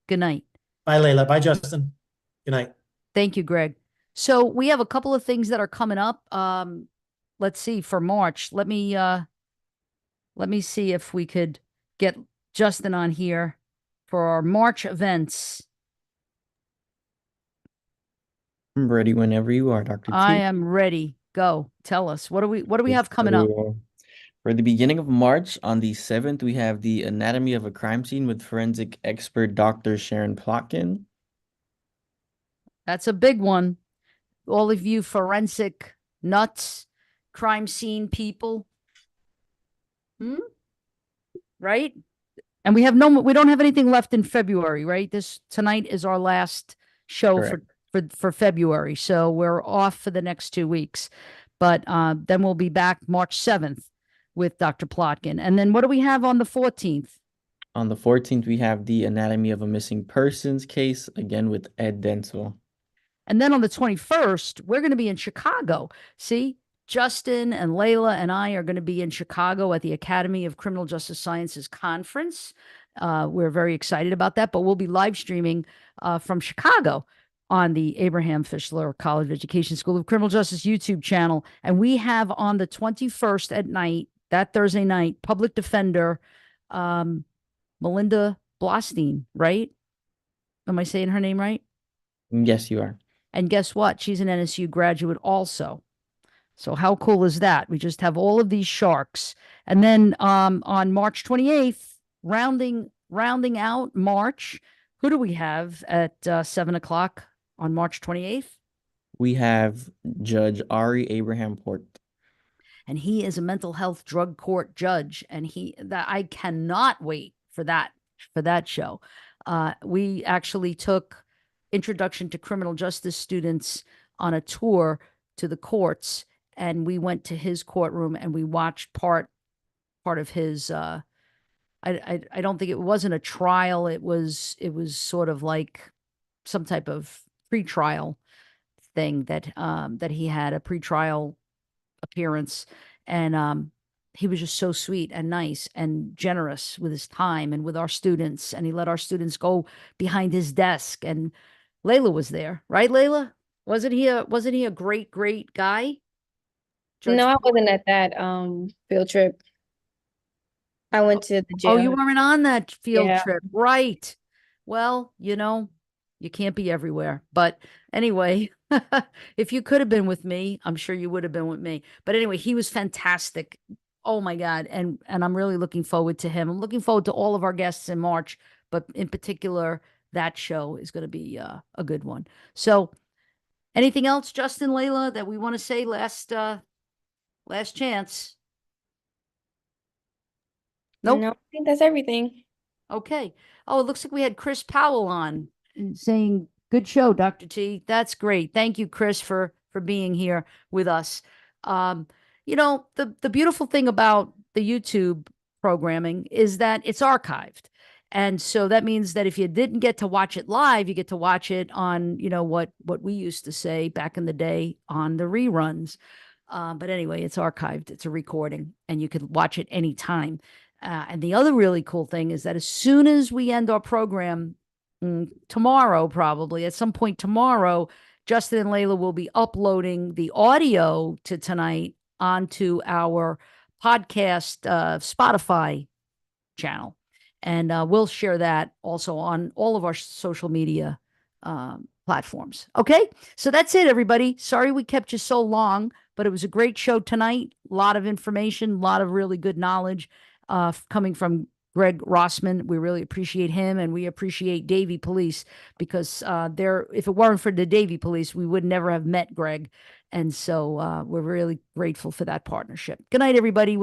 good night. Bye, Layla. Bye, Justin. Good night. Thank you, Greg. So we have a couple of things that are coming up. Let's see, for March. Let me see if we could get Justin on here for our March events. I'm ready whenever you are, Dr. T. I am ready. Go. Tell us. What do we have coming up? So, for the beginning of March, on the 7th, we have the Anatomy of a Crime Scene with forensic expert Dr. Sharon Plotkin. That's a big one. All of you forensic nuts, crime scene people. Right? And we don't have anything left in February, right? Tonight is our last show for February. So we're off for the next 2 weeks. But then we'll be back March 7th with Dr. Plotkin. And then what do we have on the 14th? On the 14th, we have the Anatomy of a Missing Persons case, again with Ed Denzel. And then on the 21st, we're going to be in Chicago. See, Justin and Layla and I are going to be in Chicago at the Academy of Criminal Justice Sciences conference. We're very excited about that, but we'll be live streaming from Chicago on the Abraham Fischler College of Education School of Criminal Justice YouTube channel. And we have on the 21st at night, that Thursday night, public defender Melinda Blostein, right? Am I saying her name right? Yes, you are. And guess what? She's an NSU graduate also. So how cool is that? We just have all of these sharks. And then on March 28th, rounding out March, who do we have at 7 o'clock on March 28th? We have Judge Ari Abraham Port. And he is a mental health drug court judge. And I cannot wait for that show. We actually took Introduction to Criminal Justice students on a tour to the courts, and we went to his courtroom and we watched part of his I don't think it wasn't a trial. It was sort of like some type of pre-trial thing that he had, a pre-trial appearance. And he was just so sweet and nice and generous with his time and with our students. And he let our students go behind his desk, and Layla was there, right, Layla? Wasn't he a great guy? Judge No, I Port? wasn't at that field trip. I went to the jail. Oh, you weren't on that field Yeah. trip, right? Well, you can't be everywhere. But anyway, if you could have been with me, I'm sure you would have been with me. But anyway, he was fantastic. Oh my God. And I'm really looking forward to him. I'm looking forward to all of our guests in March, but in particular, that show is going to be a good one. So anything else, Justin, Layla, that we want to say last chance? Nope. No, I think that's everything. Okay. Oh, it looks like we had Chris Powell on and saying, good show, Dr. T. That's great. Thank you, Chris, for being here with us. The beautiful thing about the YouTube programming is that it's archived. And so that means that if you didn't get to watch it live, you get to watch it on, what we used to say back in the day on the reruns. But anyway, it's archived. It's a recording, and you could watch it anytime. And the other really cool thing is that as soon as we end our program tomorrow, probably at some point tomorrow, Justin and Layla will be uploading the audio to tonight onto our podcast Spotify channel. And we'll share that also on all of our social media platforms. Okay, so that's it, everybody. Sorry we kept you so long, but it was a great show tonight. A lot of information, a lot of really good knowledge. coming from Gregg Rossman. We really appreciate him, and we appreciate Davie Police because if it weren't for the Davie Police, we would never have met Gregg. And so we're really grateful for that partnership. Good night, everybody.